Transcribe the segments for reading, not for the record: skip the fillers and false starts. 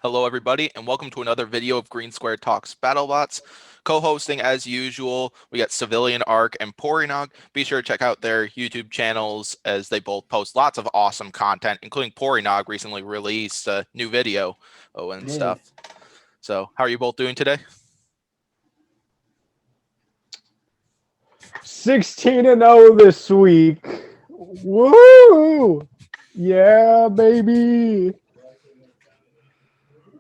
Hello, everybody, and welcome to another video of Green Square Talks Battlebots. Co-hosting, as usual, we got Civilian Arc and Pory Nog. Be sure to check out their YouTube channels as they both post lots of awesome content, including Pory Nog recently released a new video and stuff. So, how are you both doing today? 16-0 this week. Woo! Yeah, baby.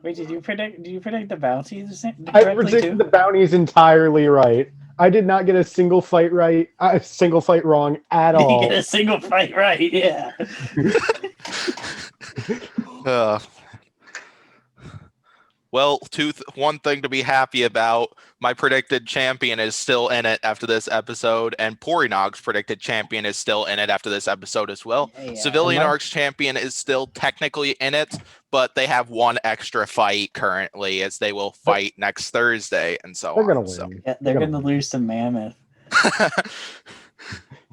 Wait, did you predict the bounties I correctly predicted too? the bounties entirely right. I did not get a single fight right, a single fight wrong at You all. get a single fight right, yeah. Well, one thing to be happy about, my predicted champion is still in it after this episode, and Pory Nog's predicted champion is still in it after this episode as well. Yeah. Civilian Arc's champion is still technically in it, but they have one extra fight currently, as they will fight next Thursday and so They're on. gonna win. Yeah, they're gonna lose to Mammoth.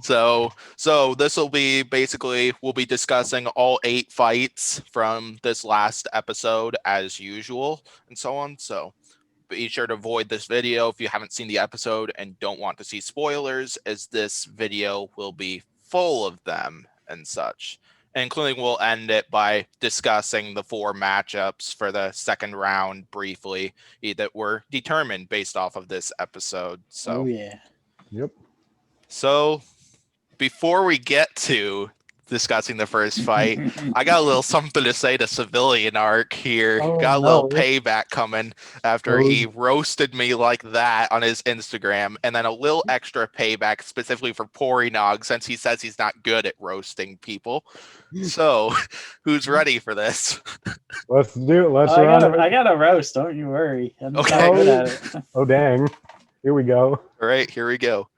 So this will be basically, we'll be discussing all 8 fights from this last episode as usual and so on. So be sure to avoid this video if you haven't seen the episode and don't want to see spoilers, as this video will be full of them and such. Including, we'll end it by discussing the 4 matchups for the second round briefly that were determined based off of this episode. So, yeah. Yep. So before we get to discussing the first fight, I got a little something to say to Civilian Arc here. Got a little payback coming after he roasted me like that on his Instagram, and then a little extra payback specifically for Pory Nog, since he says he's not good at roasting people. So, who's ready for this? Let's do it. Let's run it. I got a roast, don't you worry. I'm not good at it. Oh, dang. Here we go. All right, here we go.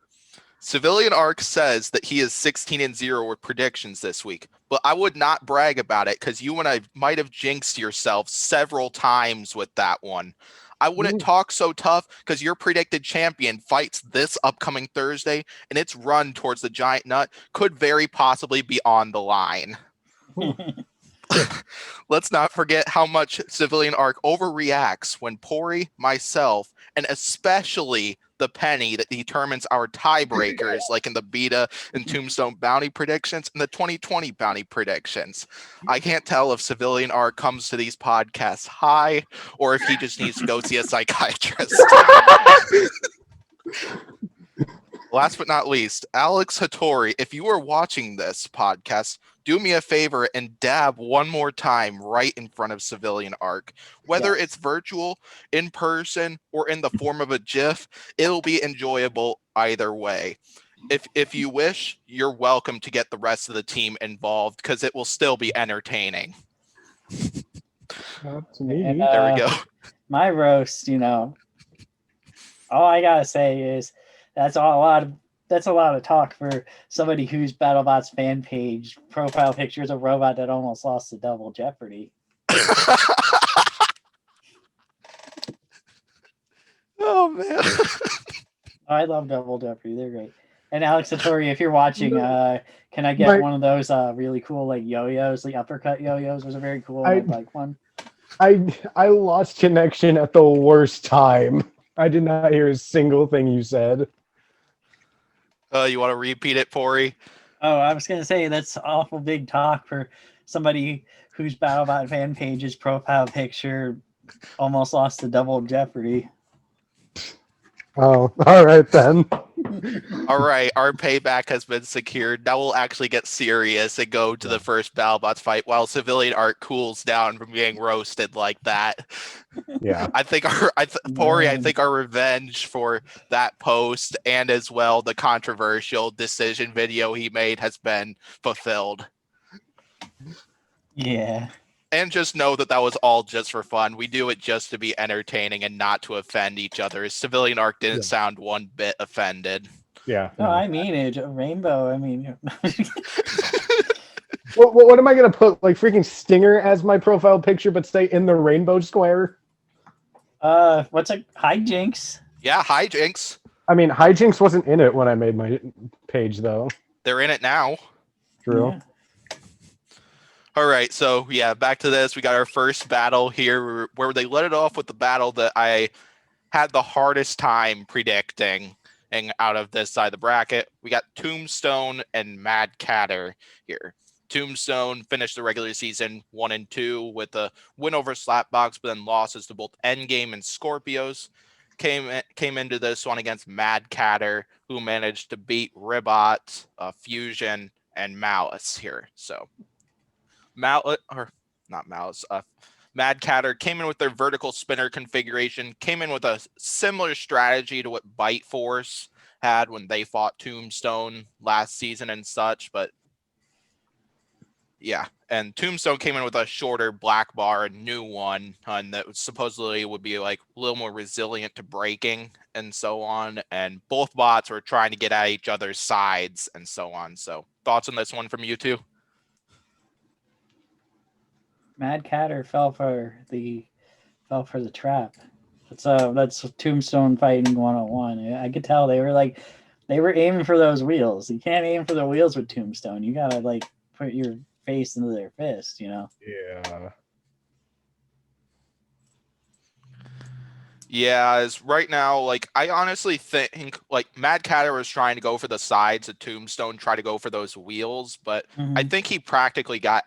Civilian Arc says that he is 16-0 with predictions this week, but I would not brag about it because you and I might have jinxed yourself several times with that one. I wouldn't talk so tough because your predicted champion fights this upcoming Thursday, and its run towards the giant nut could very possibly be on the line. Let's not forget how much Civilian Arc overreacts when Pory, myself, and especially the Penny that determines our tiebreakers, like in the Beta and Tombstone bounty predictions and the 2020 bounty predictions. I can't tell if Civilian Arc comes to these podcasts high or if he just needs to go see a psychiatrist. Last but not least, Alex Hattori, if you are watching this podcast, do me a favor and dab one more time right in front of Civilian Arc. Whether it's virtual, in person, or in the form of a GIF, it'll be enjoyable either way. If you wish, you're welcome to get the rest of the team involved because it will still be entertaining. Up to me. And, there we go. My roast, all I gotta say is that's a lot of talk for somebody whose BattleBots fan page profile picture is a robot that almost lost to Double Jeopardy. Oh man. I love Double Jeopardy. They're great. And Alex Hattori, if you're watching, can I get one of those really cool like yo-yos? The uppercut yo-yos was a very cool one. I lost connection at the worst time. I did not hear a single thing you said. You want to repeat it, Pory? Oh, I was going to say that's awful big talk for somebody whose BattleBot fan page's profile picture almost lost to Double Jeopardy. Oh, all right then. All right, our payback has been secured. Now we'll actually get serious and go to the first BattleBots fight while Civilian Arc cools down from being roasted like that. Yeah, I think Pory, I think our revenge for that post and as well the controversial decision video he made has been fulfilled. Yeah. And just know that that was all just for fun. We do it just to be entertaining and not to offend each other. Civilian Arc didn't sound one bit offended. Yeah. No, I mean it. Rainbow. I mean. What am I gonna put? Like freaking Stinger as my profile picture, but stay in the rainbow square? What's a hijinks? Yeah, hijinks. I mean, hijinks wasn't in it when I made my page, though. They're in it now. True. Yeah. All right, so yeah, back to this. We got our first battle here where they let it off with the battle that I had the hardest time predicting. And out of this side of the bracket, we got Tombstone and Mad Catter here. Tombstone finished the regular season 1-2 with a win over Slapbox, but then losses to both Endgame and Scorpios. Came into this one against Mad Catter, who managed to beat Ribot, Fusion, and Malice here. So Malice, or not Malice, Mad Catter came in with their vertical spinner configuration, came in with a similar strategy to what Bite Force had when they fought Tombstone last season and such, but yeah. And Tombstone came in with a shorter black bar, a new one, and that supposedly would be like a little more resilient to breaking and so on. And both bots were trying to get at each other's sides and so on. So thoughts on this one from you two? Mad Catter fell for the trap. That's Tombstone fighting 101. I could tell they were aiming for those wheels. You can't aim for the wheels with Tombstone. You gotta like put your face into their fist, you know? Yeah. Yeah, as right now, like I honestly think like Mad Catter was trying to go for the sides of Tombstone, try to go for those wheels, but I think he practically got.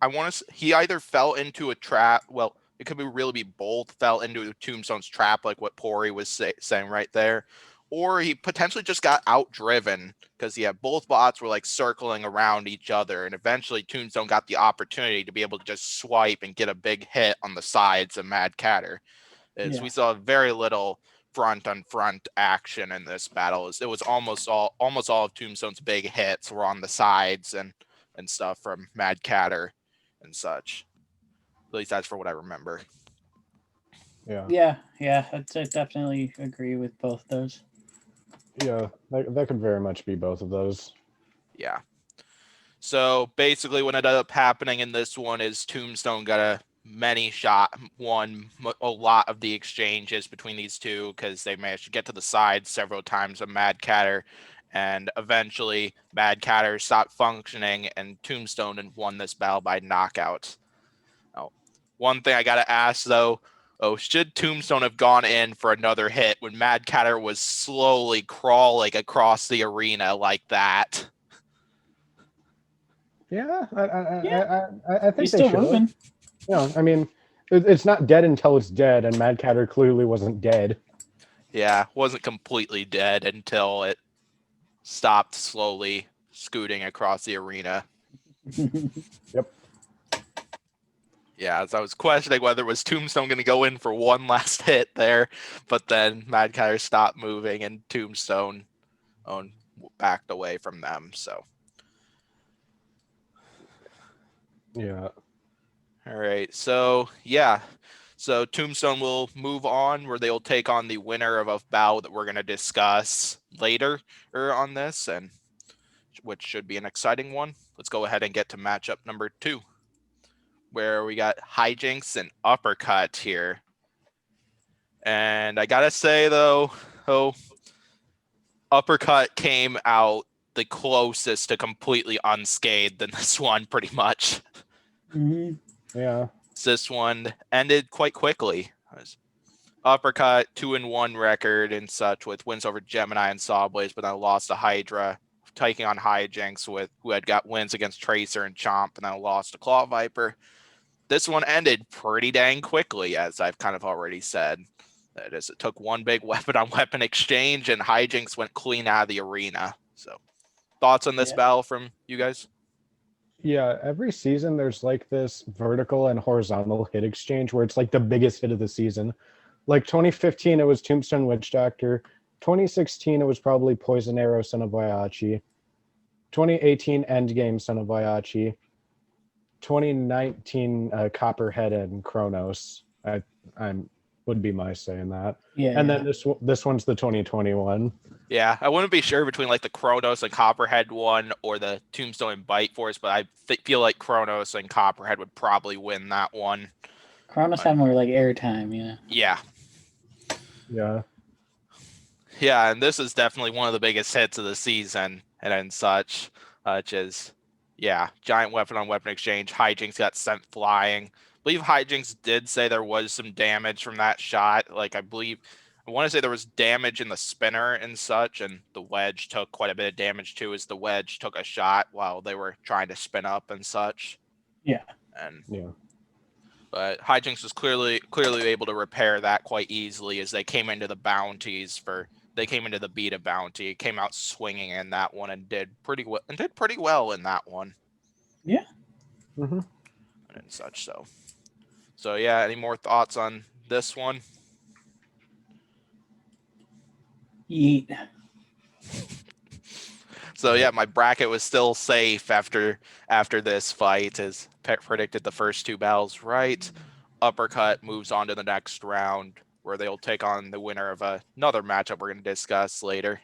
I want to. He either fell into a trap. Well, it could really be both. Fell into Tombstone's trap, like what Pory was saying right there, or he potentially just got outdriven because both bots were like circling around each other, and eventually Tombstone got the opportunity to be able to just swipe and get a big hit on the sides of Mad Catter. We saw very little front on front action in this battle. It was almost all of Tombstone's big hits were on the sides and stuff from Mad Catter and such. At least that's for what I remember. Yeah. I definitely agree with both those. Yeah, that could very much be both of those. Yeah. So basically, what ended up happening in this one is Tombstone got won a lot of the exchanges between these two because they managed to get to the side several times of Mad Catter, and eventually Mad Catter stopped functioning and Tombstone won this battle by knockout. Now, one thing I gotta ask though, should Tombstone have gone in for another hit when Mad Catter was slowly crawling across the arena like that? Yeah, I think He's they still should. moving. Yeah, I mean, it's not dead until it's dead, and Mad Catter clearly wasn't dead. Yeah, wasn't completely dead until it stopped slowly scooting across the arena. Yep. Yeah, as I was questioning whether it was Tombstone going to go in for one last hit there, but then Mad Catter stopped moving and Tombstone backed away from them. So, Yeah. all right. So, yeah. So Tombstone will move on where they'll take on the winner of a battle that we're going to discuss later on this, and which should be an exciting one. Let's go ahead and get to matchup number 2, where we got Hijinks and Uppercut here. And I gotta say though, Uppercut came out the closest to completely unscathed in this one, pretty much. Yeah. This one ended quite quickly. Uppercut 2-1 record and such with wins over Gemini and Sawblaze, but then lost to Hydra, taking on Hijinks who had got wins against Tracer and Chomp, and then lost to Claw Viper. This one ended pretty dang quickly, as I've kind of already said. That is, it took one big weapon-on-weapon exchange, and Hijinks went clean out of the arena. So, thoughts on this battle from you guys? Yeah, every season there's like this vertical and horizontal hit exchange where it's like the biggest hit of the season. Like 2015, it was Tombstone Witch Doctor. 2016, it was probably Poison Arrow, Son of Waiachi. 2018, Endgame, Son of Waiachi. 2019, Copperhead and Kronos. I would be my saying that. Yeah. And then this one's the 2021. Yeah, I wouldn't be sure between like the Kronos and Copperhead one or the Tombstone and Bite Force, but I feel like Kronos and Copperhead would probably win that one. Kronos had more like airtime, Yeah. Yeah. Yeah, and this is definitely one of the biggest hits of the season and such, which is Yeah, giant weapon on weapon exchange. Hijinks got sent flying. I believe Hijinks did say there was some damage from that shot. Like, I want to say there was damage in the spinner and such, and the wedge took quite a bit of damage too, as the wedge took a shot while they were trying to spin up and such. Yeah. And Yeah. but Hijinks was clearly able to repair that quite easily, as they came into the bounties they came into the beta bounty, came out swinging in that one and did pretty well in that one. Yeah. Mm-hmm. And such. So yeah, any more thoughts on this one? Yeet. So yeah, my bracket was still safe after this fight, as Pet predicted the first two battles right. Uppercut moves on to the next round, where they'll take on the winner of another matchup we're going to discuss later.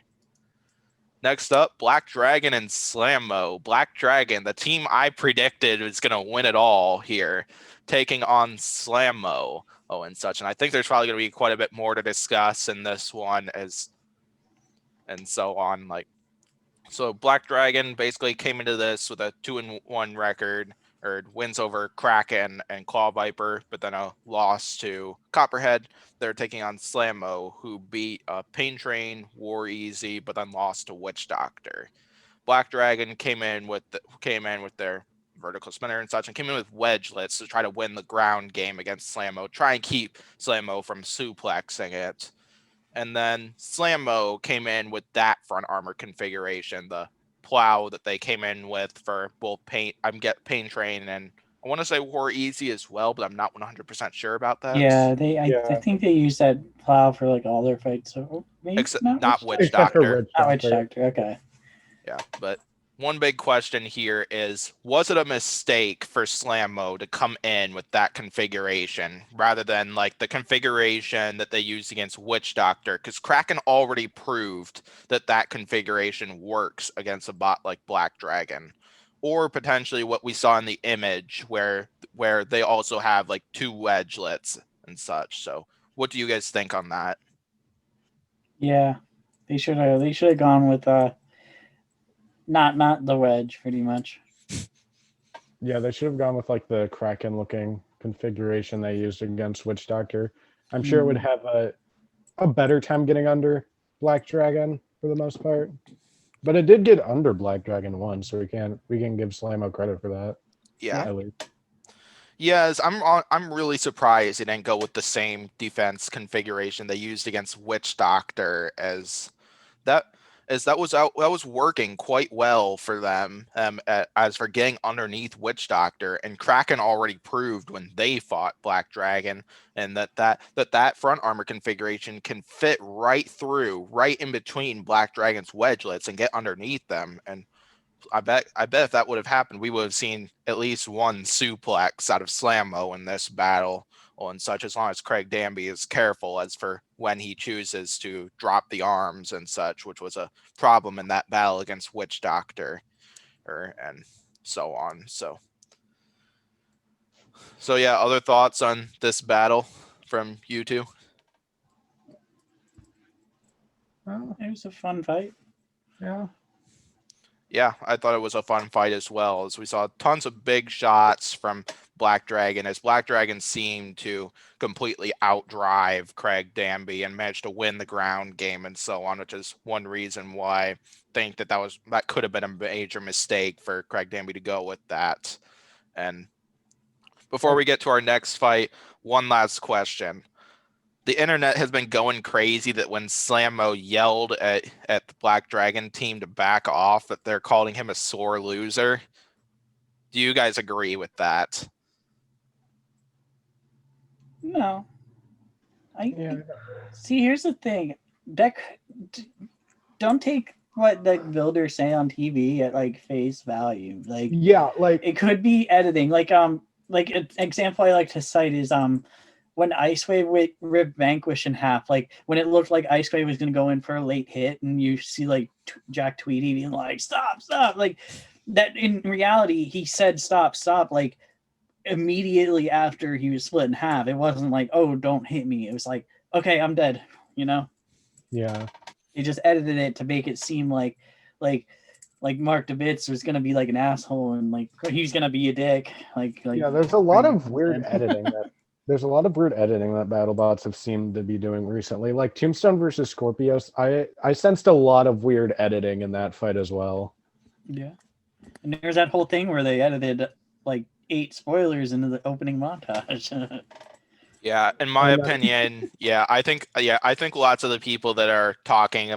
Next up, Black Dragon and Slammo. Black Dragon, the team I predicted was going to win it all here, taking on Slammo. Oh, and such. And I think there's probably going to be quite a bit more to discuss in this one, and so on. So Black Dragon basically came into this with a 2-1 record, or wins over Kraken and Claw Viper, but then a loss to Copperhead. They're taking on Slammo, who beat Pain Train, War Easy, but then lost to Witch Doctor. Black Dragon came in with their vertical spinner and such, and came in with wedgelets to try to win the ground game against Slammo, try and keep Slammo from suplexing it. And then Slammo came in with that front armor configuration, the plow that they came in with for both Pain Train, and I want to say War Easy as well, but I'm not 100% sure about that. Yeah, I think they use that plow for like all their fights. So maybe Except not Witch Except for Doctor. Witch Not Witch Doctor. Doctor. Okay. Yeah, but one big question here is, was it a mistake for Slammo to come in with that configuration rather than like the configuration that they used against Witch Doctor? Because Kraken already proved that configuration works against a bot like Black Dragon. Or potentially what we saw in the image where they also have like two wedgelets and such. So what do you guys think on that? Yeah, they should have gone with not the wedge, pretty much. Yeah, they should have gone with like the Kraken looking configuration they used against Witch Doctor. I'm sure it would have a better time getting under Black Dragon for the most part. But it did get under Black Dragon once, so we can give Slammo credit for that. Yeah. At least. Yes, I'm really surprised they didn't go with the same defense configuration they used against Witch Doctor, as that was working quite well for them, as for getting underneath Witch Doctor, and Kraken already proved when they fought Black Dragon, and that front armor configuration can fit right in between Black Dragon's wedgelets and get underneath them. And I bet if that would have happened, we would have seen at least one suplex out of Slammo in this battle, and such, as long as Craig Danby is careful as for when he chooses to drop the arms and such, which was a problem in that battle against Witch Doctor, and so on. So yeah, other thoughts on this battle from you two? It was a fun fight. Yeah. Yeah, I thought it was a fun fight as well, as we saw tons of big shots from Black Dragon, as Black Dragon seemed to completely outdrive Craig Danby and managed to win the ground game and so on, which is one reason why I think that could have been a major mistake for Craig Danby to go with that. And before we get to our next fight, one last question. The internet has been going crazy that when Slammo yelled at the Black Dragon team to back off, that they're calling him a sore loser. Do you guys agree with that? No. See, here's the thing. Don't take what the builders say on TV at like face value. Like, yeah, like it could be editing. Like an example I like to cite is when Icewave ripped Vanquish in half, like when it looked like Icewave was going to go in for a late hit, and you see like Jack Tweedy being like, stop, like that. In reality, he said stop, like immediately after he was split in half. It wasn't like, oh, don't hit me. It was like, okay, I'm dead. You know? Yeah. He just edited it to make it seem like like Mark DeBitz was gonna be like an asshole and like he's gonna be a dick. Yeah, there's a lot of weird editing that BattleBots have seemed to be doing recently. Like Tombstone versus Scorpios, I sensed a lot of weird editing in that fight as well. Yeah, and there's that whole thing where they edited like 8 spoilers into the opening montage. Yeah, in my opinion, I think lots of the people that are talking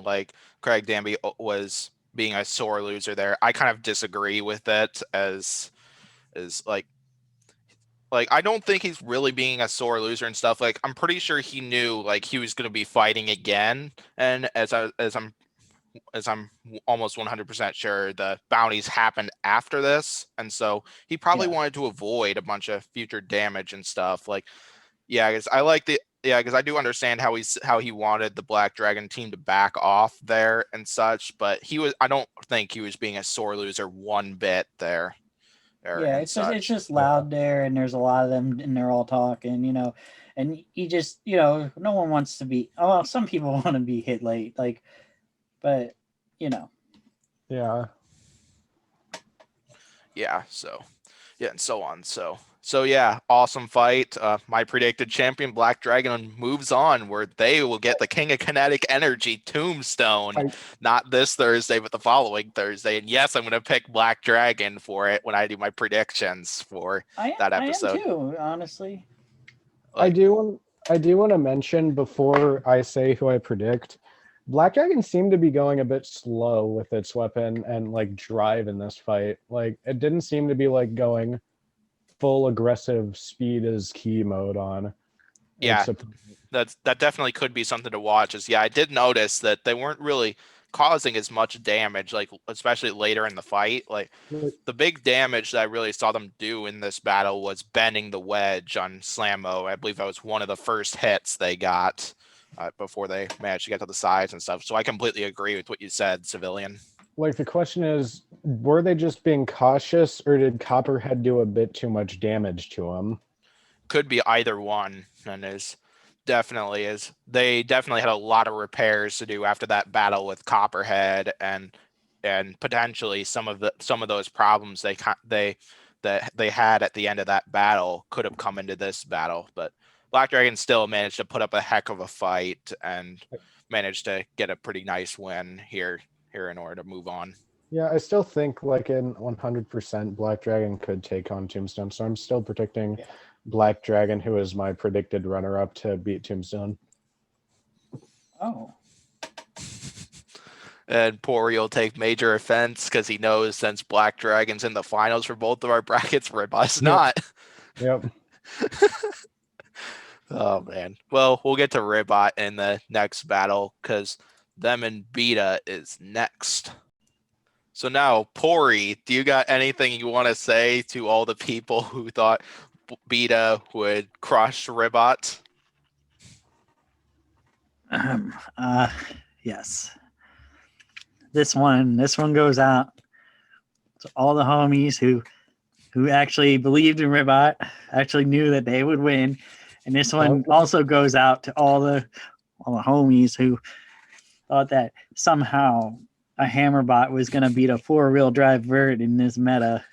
like Craig Danby was being a sore loser there. I kind of disagree with it as like I don't think he's really being a sore loser and stuff. Like I'm pretty sure he knew like he was going to be fighting again, and as I'm almost 100% sure the bounties happened after this, and so he probably wanted to avoid a bunch of future damage and stuff. Like, because I do understand how he wanted the Black Dragon team to back off there and such, but I don't think he was being a sore loser one bit there. Yeah, it's just loud there, and there's a lot of them, and they're all talking, and he just, no one wants to be. Oh, well, some people want to be hit late, like, but Yeah. And so on. So yeah, awesome fight. My predicted champion Black Dragon moves on, where they will get the King of Kinetic Energy Tombstone, not this Thursday, but the following Thursday. And yes, I'm going to pick Black Dragon for it when I do my predictions for that episode. I am too, honestly. I do want to mention before I say who I predict, Black Dragon seemed to be going a bit slow with its weapon and like drive in this fight. Like it didn't seem to be like going full aggressive speed is key mode on. Yeah, that definitely could be something to watch. I did notice that they weren't really causing as much damage, like especially later in the fight. Like the big damage that I really saw them do in this battle was bending the wedge on Slammo. I believe that was one of the first hits they got before they managed to get to the sides and stuff. So I completely agree with what you said, Civilian. Like the question is, were they just being cautious, or did Copperhead do a bit too much damage to him? Could be either one, and they definitely had a lot of repairs to do after that battle with Copperhead, and potentially some of those problems they had at the end of that battle could have come into this battle, but Black Dragon still managed to put up a heck of a fight and managed to get a pretty nice win here in order to move on. Yeah, I still think like in 100% Black Dragon could take on Tombstone, so I'm still predicting Black Dragon, who is my predicted runner-up to beat Tombstone. Oh. And Pory will take major offense because he knows since Black Dragon's in the finals for both of our brackets, Ribot's not. Yep. Oh, man. Well, we'll get to Ribot in the next battle because them and Beta is next. So now, Pory, do you got anything you want to say to all the people who thought Beta would crush Ribot? Yes. This one goes out to all the homies who actually believed in Ribot, actually knew that they would win. And this one also goes out to all the homies who thought that somehow a Hammerbot was going to beat a 4-wheel drive vert in this meta.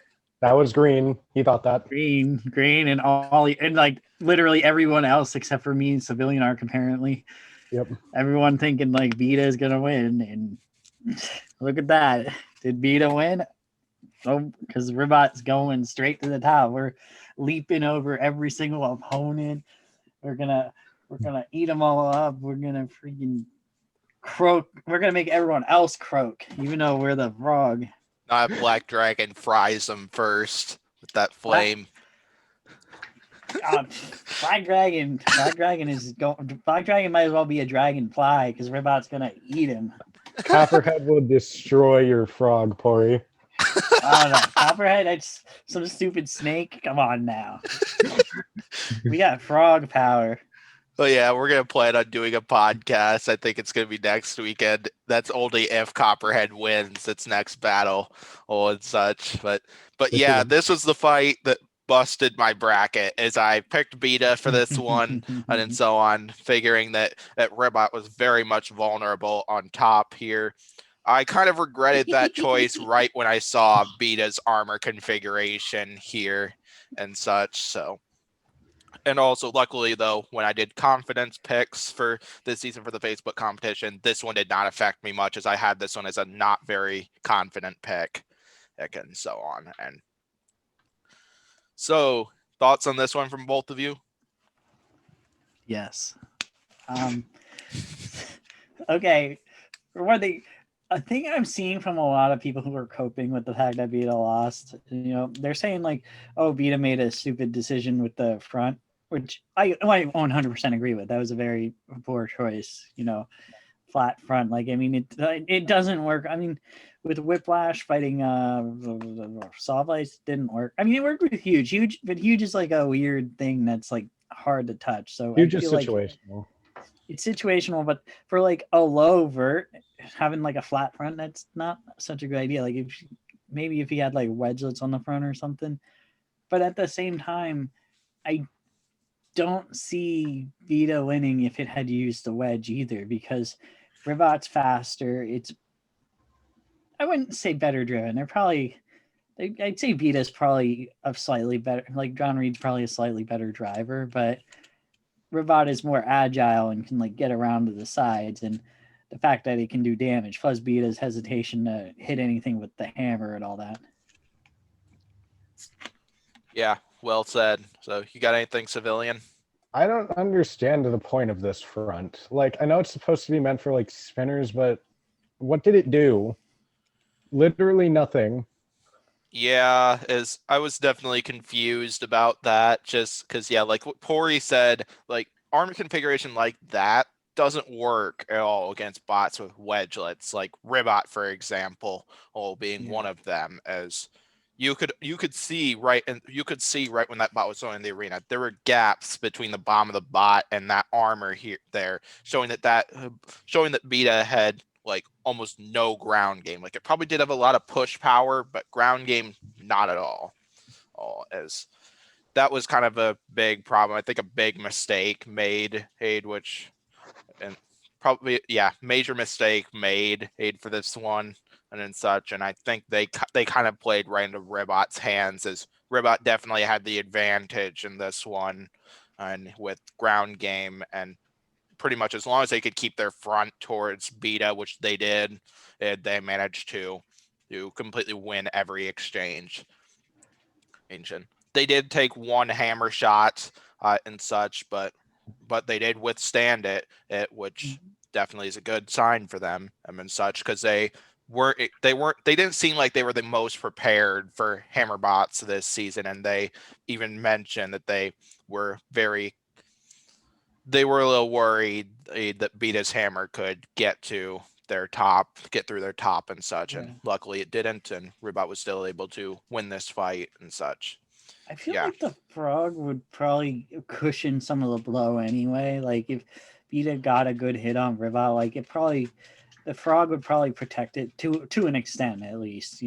That was Green. He thought that. Green, and and like literally everyone else except for me and Civilian Arc apparently. Yep. Everyone thinking like Beta is going to win, and look at that. Did Beta win? Oh, because Ribot's going straight to the top. We're leaping over every single opponent. We're gonna eat them all up. We're gonna freaking croak. We're gonna make everyone else croak, even though we're the frog. Not Black Dragon fries them first with that flame. Black Dragon is going. Black Dragon might as well be a dragonfly because Ribot's gonna eat him. Copperhead will destroy your frog, Pory. Oh no, Copperhead, that's some stupid snake. Come on now. We got frog power. But yeah, we're gonna plan on doing a podcast. I think it's gonna be next weekend. That's only if Copperhead wins its next battle and such. But yeah, this was the fight that busted my bracket as I picked Beta for this one and so on, figuring that Ribot was very much vulnerable on top here. I kind of regretted that choice right when I saw Beta's armor configuration here and such. So, and also luckily though, when I did confidence picks for this season for the Facebook competition, this one did not affect me much as I had this one as a not very confident pick and so on. And so thoughts on this one from both of you? Yes. Okay. For one thing, a thing I'm seeing from a lot of people who are coping with the fact that Beta lost, they're saying like, "Oh, Beta made a stupid decision with the front," which I 100% agree with. That was a very poor choice. Flat front. Like, I mean, it doesn't work. I mean, with Whiplash fighting Sawblights didn't work. I mean, it worked with Huge, but Huge is like a weird thing that's like hard to touch. So Huge I is feel like situational. it's situational, but for like a low vert, having like a flat front, that's not such a good idea. Like maybe if he had like wedgelets on the front or something, but at the same time, I don't see Vita winning if it had used the wedge either, because Ribot's faster. I wouldn't say better driven. I'd say Vita's probably a slightly better, like John Reed's probably a slightly better driver, but Ribot is more agile and can like get around to the sides, and the fact that he can do damage plus Beta's hesitation to hit anything with the hammer and all that. Yeah, well said. So you got anything, Civilian? I don't understand the point of this front. Like, I know it's supposed to be meant for like spinners, but what did it do? Literally nothing. Yeah, as I was definitely confused about that, just because, yeah, like what Pory said, like armor configuration like that doesn't work at all against bots with wedgelets, like Ribot, for example, being one of them. As you could see right, and you could see right when that bot was going in the arena, there were gaps between the bottom of the bot and that armor there, showing that Beta had like almost no ground game. Like it probably did have a lot of push power, but ground game not at all. As that was kind of a big problem. I think a big mistake made, which and probably major mistake made for this one and such. And I think they kind of played right into Ribot's hands, as Ribot definitely had the advantage in this one, and with ground game, and pretty much as long as they could keep their front towards Beta, which they did, they managed to completely win every exchange. They did take one hammer shot and such, but they did withstand it, which definitely is a good sign for them and such, because they didn't seem like they were the most prepared for hammer bots this season, and they even mentioned that they were a little worried that Beta's hammer could get through their top and such. Yeah. And luckily it didn't, and Ribot was still able to win this fight and such. I feel like the frog would probably cushion some of the blow anyway. Like if Beta got a good hit on Ribot, like the frog would probably protect it to an extent at least.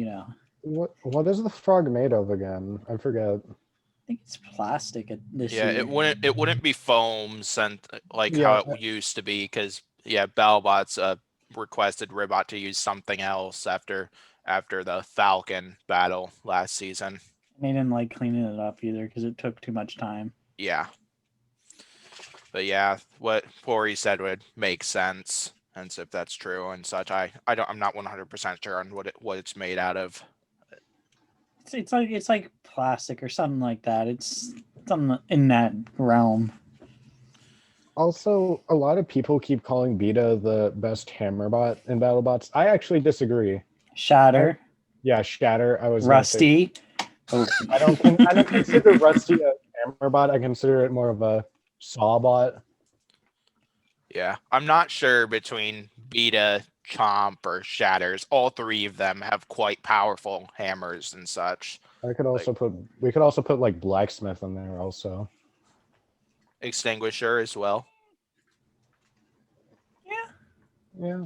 What is the frog made of again? I forget. I think it's plastic this year. It wouldn't be foam sent like how it used to be, because Battlebots requested Ribot to use something else after the Falcon battle last season. They didn't like cleaning it up either because it took too much time. Yeah. But what Pory said would make sense, and so if that's true and such, I'm not 100% sure on what it's made out of. It's like plastic or something like that. It's something in that realm. Also, a lot of people keep calling Beta the best hammer bot in BattleBots. I actually disagree. Shatter. Shatter. I was Rusty. I don't consider Rusty a hammer bot. I consider it more of a saw bot. Yeah, I'm not sure between Beta, Chomp, or Shatters. All three of them have quite powerful hammers and such. We could also put like Blacksmith in there also. Extinguisher as well. Yeah.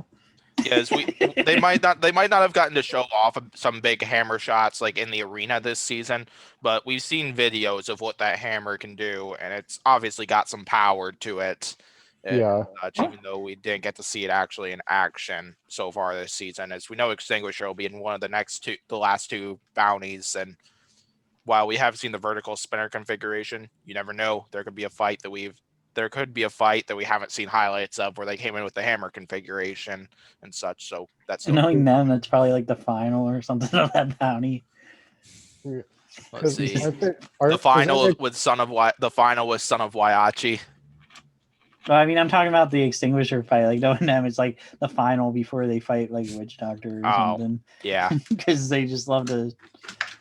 Yes, they might not have gotten to show off some big hammer shots like in the arena this season, but we've seen videos of what that hammer can do, and it's obviously got some power to it. Yeah. Even though we didn't get to see it actually in action so far this season, as we know Extinguisher will be in one of the last two bounties, and while we have seen the vertical spinner configuration, you never know. There could be a fight that we haven't seen highlights of where they came in with the hammer configuration and such. So that's And knowing them, that's probably like the final or something of that bounty. let's see. The final with Son of Waiachi. Well, I mean, I'm talking about the Extinguisher fight. Like knowing them, it's like the final before they fight like Witch Doctor or something. Yeah. Because they just love to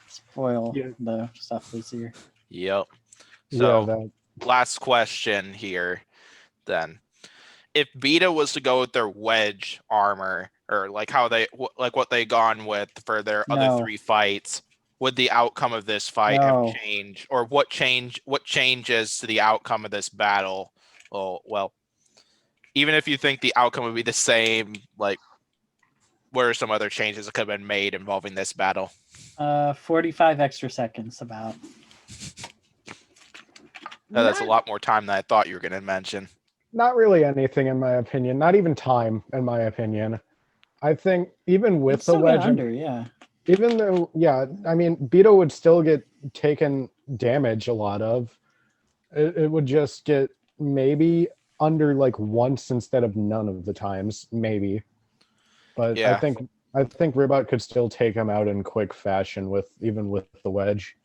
spoil the stuff this year. Yep. So last question here then. If Beta was to go with their wedge armor, or like what they gone with for their other three fights, would the outcome of this fight have changed? Or what changes to the outcome of this battle? Oh, well, even if you think the outcome would be the same, like what are some other changes that could have been made involving this battle? 45 extra seconds about. That's a lot more time than I thought you were going to mention. Not really anything, in my opinion. Not even time, in my opinion. I think even with the wedge, even though, I mean, Beto would still get taken damage a lot of. It would just get maybe under like once instead of none of the times, maybe. But I think Ribot could still take him out in quick fashion even with the wedge.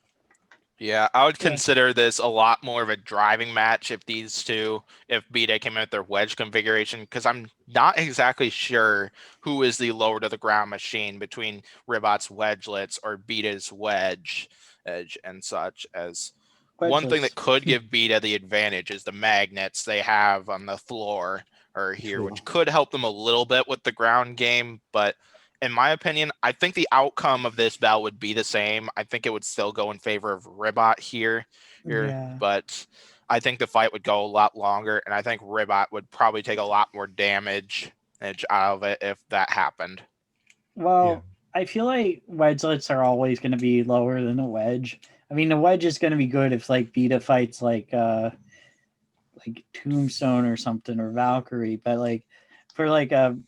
Yeah, I would consider this a lot more of a driving match if Beta came in with their wedge configuration, because I'm not exactly sure who is the lower to the ground machine between Ribot's wedgelets or Beta's wedge edge and such. As one thing that could give Beta the advantage is the magnets they have on the floor or here, which could help them a little bit with the ground game, but in my opinion, I think the outcome of this battle would be the same. I think it would still go in favor of Ribot here, but I think the fight would go a lot longer, and I think Ribot would probably take a lot more damage out of it if that happened. Well, I feel like wedgelets are always going to be lower than a wedge. I mean, the wedge is going to be good if like Beta fights like Tombstone or something or Valkyrie, but like for like a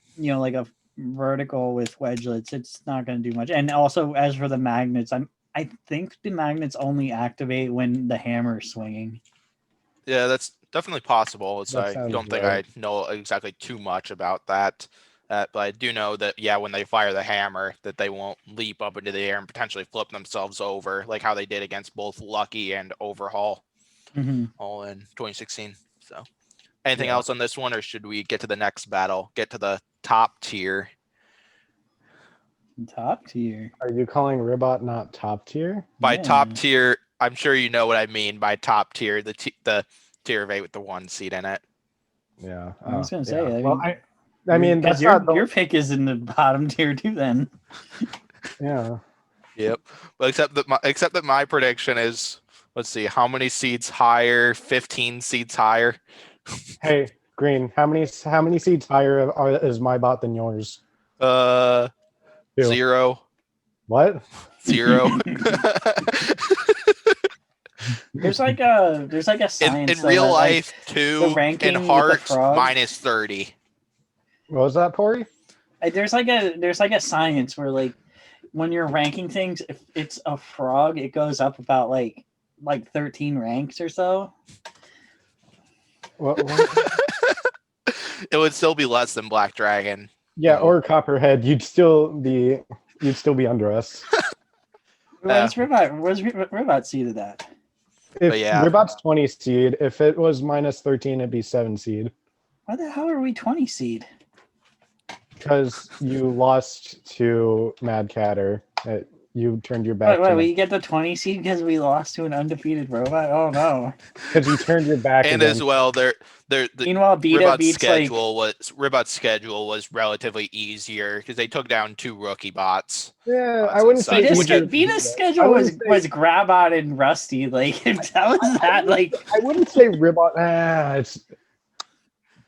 vertical with wedgelets, it's not going to do much. And also, as for the magnets, I think the magnets only activate when the hammer is swinging. Yeah, that's definitely possible. I don't think I know exactly too much about that, but I do know that when they fire the hammer, that they won't leap up into the air and potentially flip themselves over, like how they did against both Lucky and Overhaul, all in 2016. So, anything else on this one, or should we get to the next battle? Get to the top tier. Top tier. Are you calling Ribot not top tier? By top tier, I'm sure you know what I mean by top tier. The tier of 8 with the 1 seed in it. Yeah, I was gonna say. I mean, that's your pick is in the bottom tier too. Then. Yeah. Yep. But except that my prediction is, let's see, how many seeds higher? 15 seeds higher. Hey, Green, how many seeds higher is my bot than yours? 0. What? 0. There's like a science in real life, 2, in heart minus 30. What was that, Pory? There's like a science where like when you're ranking things, if it's a frog, it goes up about like 13 ranks or so. What? It would still be less than Black Dragon. Yeah, or Copperhead. You'd still be under us. Where's Ribot seeded at? If Ribot's 20 seed, if it was minus 13, it'd be 7 seed. Why the hell are we 20 seed? Because you lost to Mad Catter. You turned your back. Wait, we get the 20 seed because we lost to an undefeated robot? Oh no! Because you turned your back. And as well, meanwhile, Ribot's schedule was relatively easier because they took down 2 rookie bots. Yeah, I wouldn't say Beta's schedule was Grabot and Rusty. Like that was that. Like I wouldn't say Ribot. It's.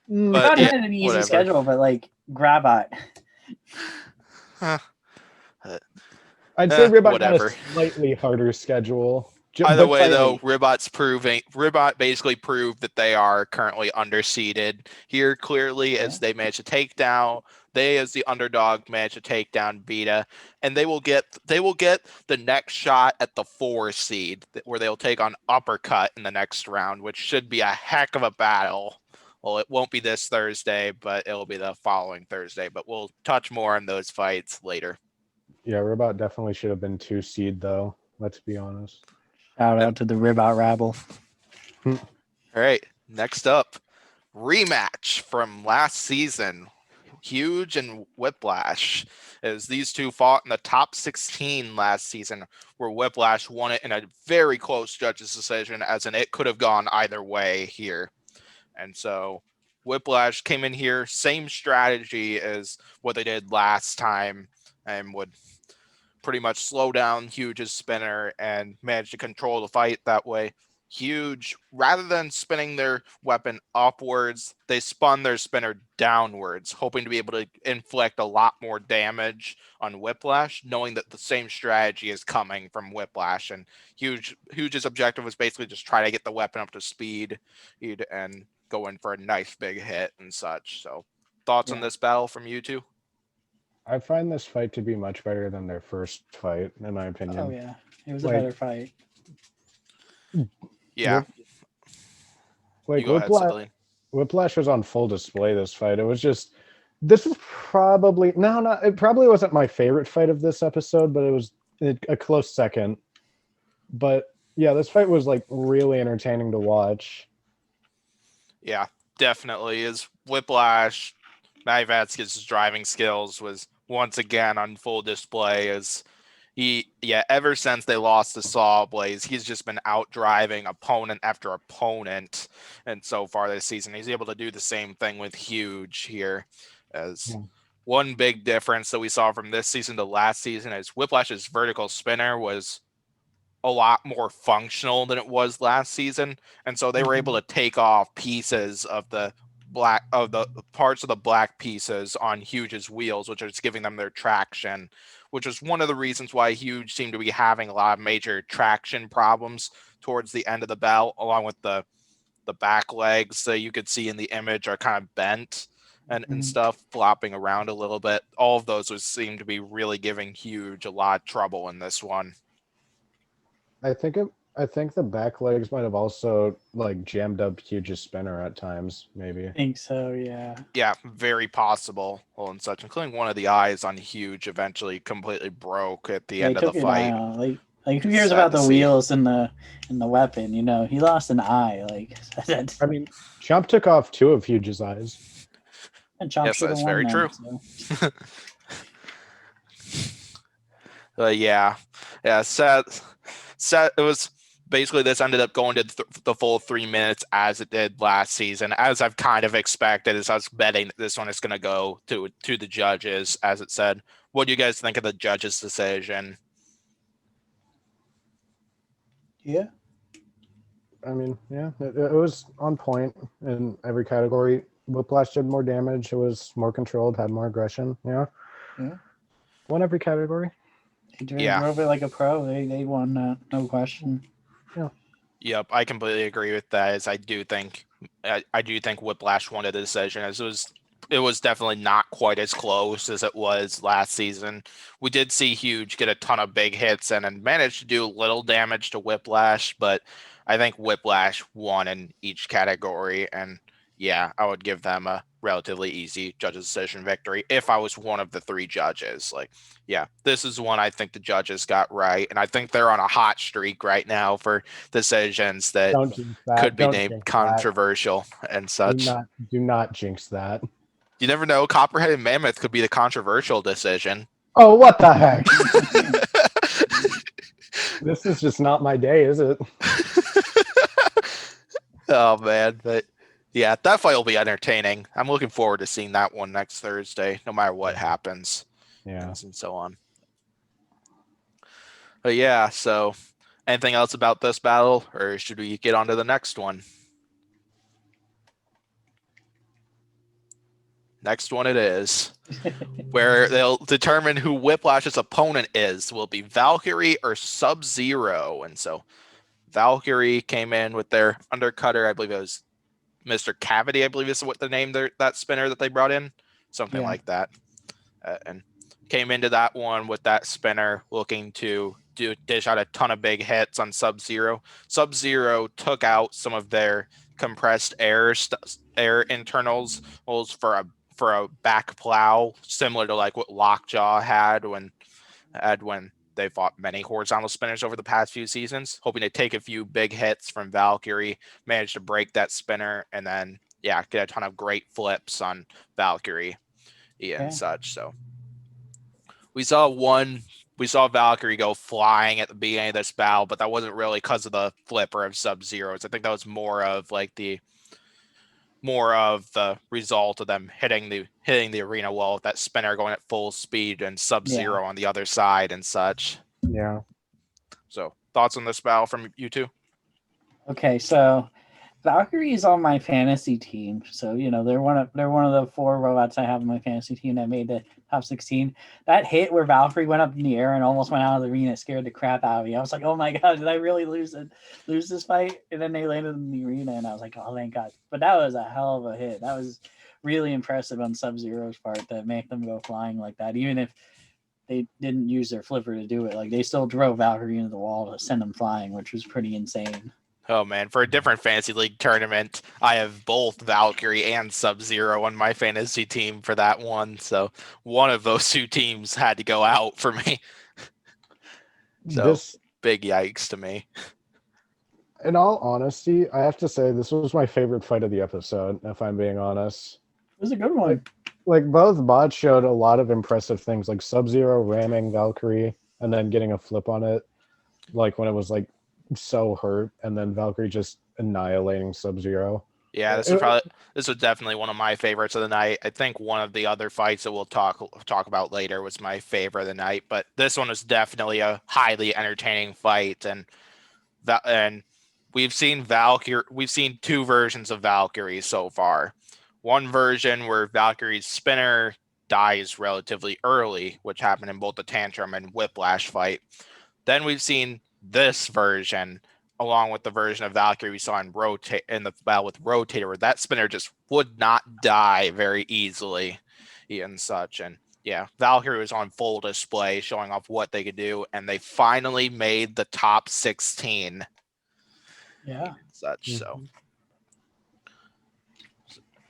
Ribot had an easy schedule, but like Grabot. I'd say Ribot had a slightly harder schedule, Either way, though, Ribot basically proved that they are currently underseeded here clearly as they managed to take down. They, as the underdog, managed to take down Vita, and they will get the next shot at the 4 seed, where they'll take on Uppercut in the next round, which should be a heck of a battle. Well, it won't be this Thursday, but it'll be the following Thursday. But we'll touch more on those fights later. Yeah, Ribot definitely should have been 2 seed though. Let's be honest. Shout out to the Ribot Rabble. All right, next up, rematch from last season. Huge and Whiplash, as these two fought in the top 16 last season, where Whiplash won it in a very close judge's decision, as in it could have gone either way here. And so Whiplash came in here, same strategy as what they did last time, and would pretty much slow down Huge's spinner and manage to control the fight that way. Huge, rather than spinning their weapon upwards, they spun their spinner downwards, hoping to be able to inflict a lot more damage on Whiplash, knowing that the same strategy is coming from Whiplash. And Huge's objective was basically just try to get the weapon up to speed and go in for a nice big hit and such. So, thoughts on this battle from you two? I find this fight to be much better than their first fight, in my opinion. Oh yeah, it was a better fight. Yeah. Like Whiplash was on full display this fight. It was just, this is probably it probably wasn't my favorite fight of this episode, but it was a close second. But yeah, this fight was like really entertaining to watch. Yeah, definitely. Is Whiplash, Matty Vatsky's driving skills was once again on full display, as ever since they lost to Sawblaze, he's just been out driving opponent after opponent. And so far this season, he's able to do the same thing with Huge here. As one big difference that we saw from this season to last season is Whiplash's vertical spinner was a lot more functional than it was last season. And so they were able to take off pieces of the parts of the black pieces on Huge's wheels, which is giving them their traction, which is one of the reasons why Huge seemed to be having a lot of major traction problems towards the end of the battle, along with the back legs that you could see in the image are kind of bent and stuff, flopping around a little bit. All of those would seem to be really giving Huge a lot of trouble in this one. I think the back legs might have also like jammed up Huge's spinner at times, maybe. I think so, yeah. Yeah, very possible. Well, and such, including one of the eyes on Huge eventually completely broke at the end of the fight. Like who cares about the wheels and the weapon? You know, he lost an eye. Like I mean, Chomp took off 2 of Huge's eyes. And Chomp yes, that's very true. So. Yeah. Set. It was basically, this ended up going to the full 3 minutes as it did last season, as I've kind of expected, as I was betting that this one is going to go to the judges, as it said. What do you guys think of the judges' decision? Yeah. I mean, yeah, it was on point in every category. Whiplash did more damage. It was more controlled, had more aggression. Yeah. Won every category. He drove it like a pro. They won that, no question. Yeah. Yep, I completely agree with that. As I do think Whiplash won the decision, as it was definitely not quite as close as it was last season. We did see Huge get a ton of big hits and managed to do little damage to Whiplash, but I think Whiplash won in each category, and yeah, I would give them a relatively easy judge's decision victory if I was one of the 3 judges. Like, yeah, this is one I think the judges got right, and I think they're on a hot streak right now for decisions that could be named controversial and such. Do not jinx that. You never know. Copperhead and Mammoth could be the controversial decision. Oh, what the heck? This is just not my day, is it? Oh, man. But yeah, that fight will be entertaining. I'm looking forward to seeing that one next Thursday, no matter what happens. Yeah. And so on. But yeah, so anything else about this battle, or should we get on to the next one? Next one it is, where they'll determine who Whiplash's opponent is. Will it be Valkyrie or Sub-Zero? And so Valkyrie came in with their undercutter. I believe it was Mr. Cavity, I believe is what the name that spinner that they brought in, something like that, and came into that one with that spinner looking to dish out a ton of big hits on Sub-Zero. Sub-Zero took out some of their compressed air internals for a back plow, similar to like what Lockjaw had when they fought many horizontal spinners over the past few seasons, hoping to take a few big hits from Valkyrie, manage to break that spinner, and then get a ton of great flips on Valkyrie and such. So we saw Valkyrie go flying at the beginning of this battle, but that wasn't really because of the flipper of Sub-Zeros. I think that was more of the result of them hitting the arena wall with that spinner going at full speed and Sub-Zero on the other side and such. Yeah. So thoughts on this battle from you two? Okay, so Valkyrie is on my fantasy team, so they're one of the 4 robots I have on my fantasy team that made the top 16. That hit where Valkyrie went up in the air and almost went out of the arena scared the crap out of me. I was like, oh my god, did I really lose this fight? And then they landed in the arena, and I was like, oh thank god. But that was a hell of a hit. That was really impressive on Sub-Zero's part to make them go flying like that, even if they didn't use their flipper to do it. Like they still drove Valkyrie into the wall to send them flying, which was pretty insane. Oh man, for a different fantasy league tournament, I have both Valkyrie and Sub-Zero on my fantasy team for that one. So one of those 2 teams had to go out for me. So big yikes to me. In all honesty, I have to say this was my favorite fight of the episode, if I'm being honest. It was a good one. Like both bots showed a lot of impressive things, like Sub-Zero ramming Valkyrie and then getting a flip on it, like when it was like so hurt, and then Valkyrie just annihilating Sub-Zero. Yeah, this was definitely one of my favorites of the night. I think one of the other fights that we'll talk about later was my favorite of the night, but this one was definitely a highly entertaining fight, and we've seen 2 versions of Valkyrie so far. One version where Valkyrie's spinner dies relatively early, which happened in both the Tantrum and Whiplash fight. Then we've seen this version, along with the version of Valkyrie we saw in the battle with Rotator, where that spinner just would not die very easily and such. And Valkyrie was on full display, showing off what they could do, and they finally made the top 16. Yeah. Such.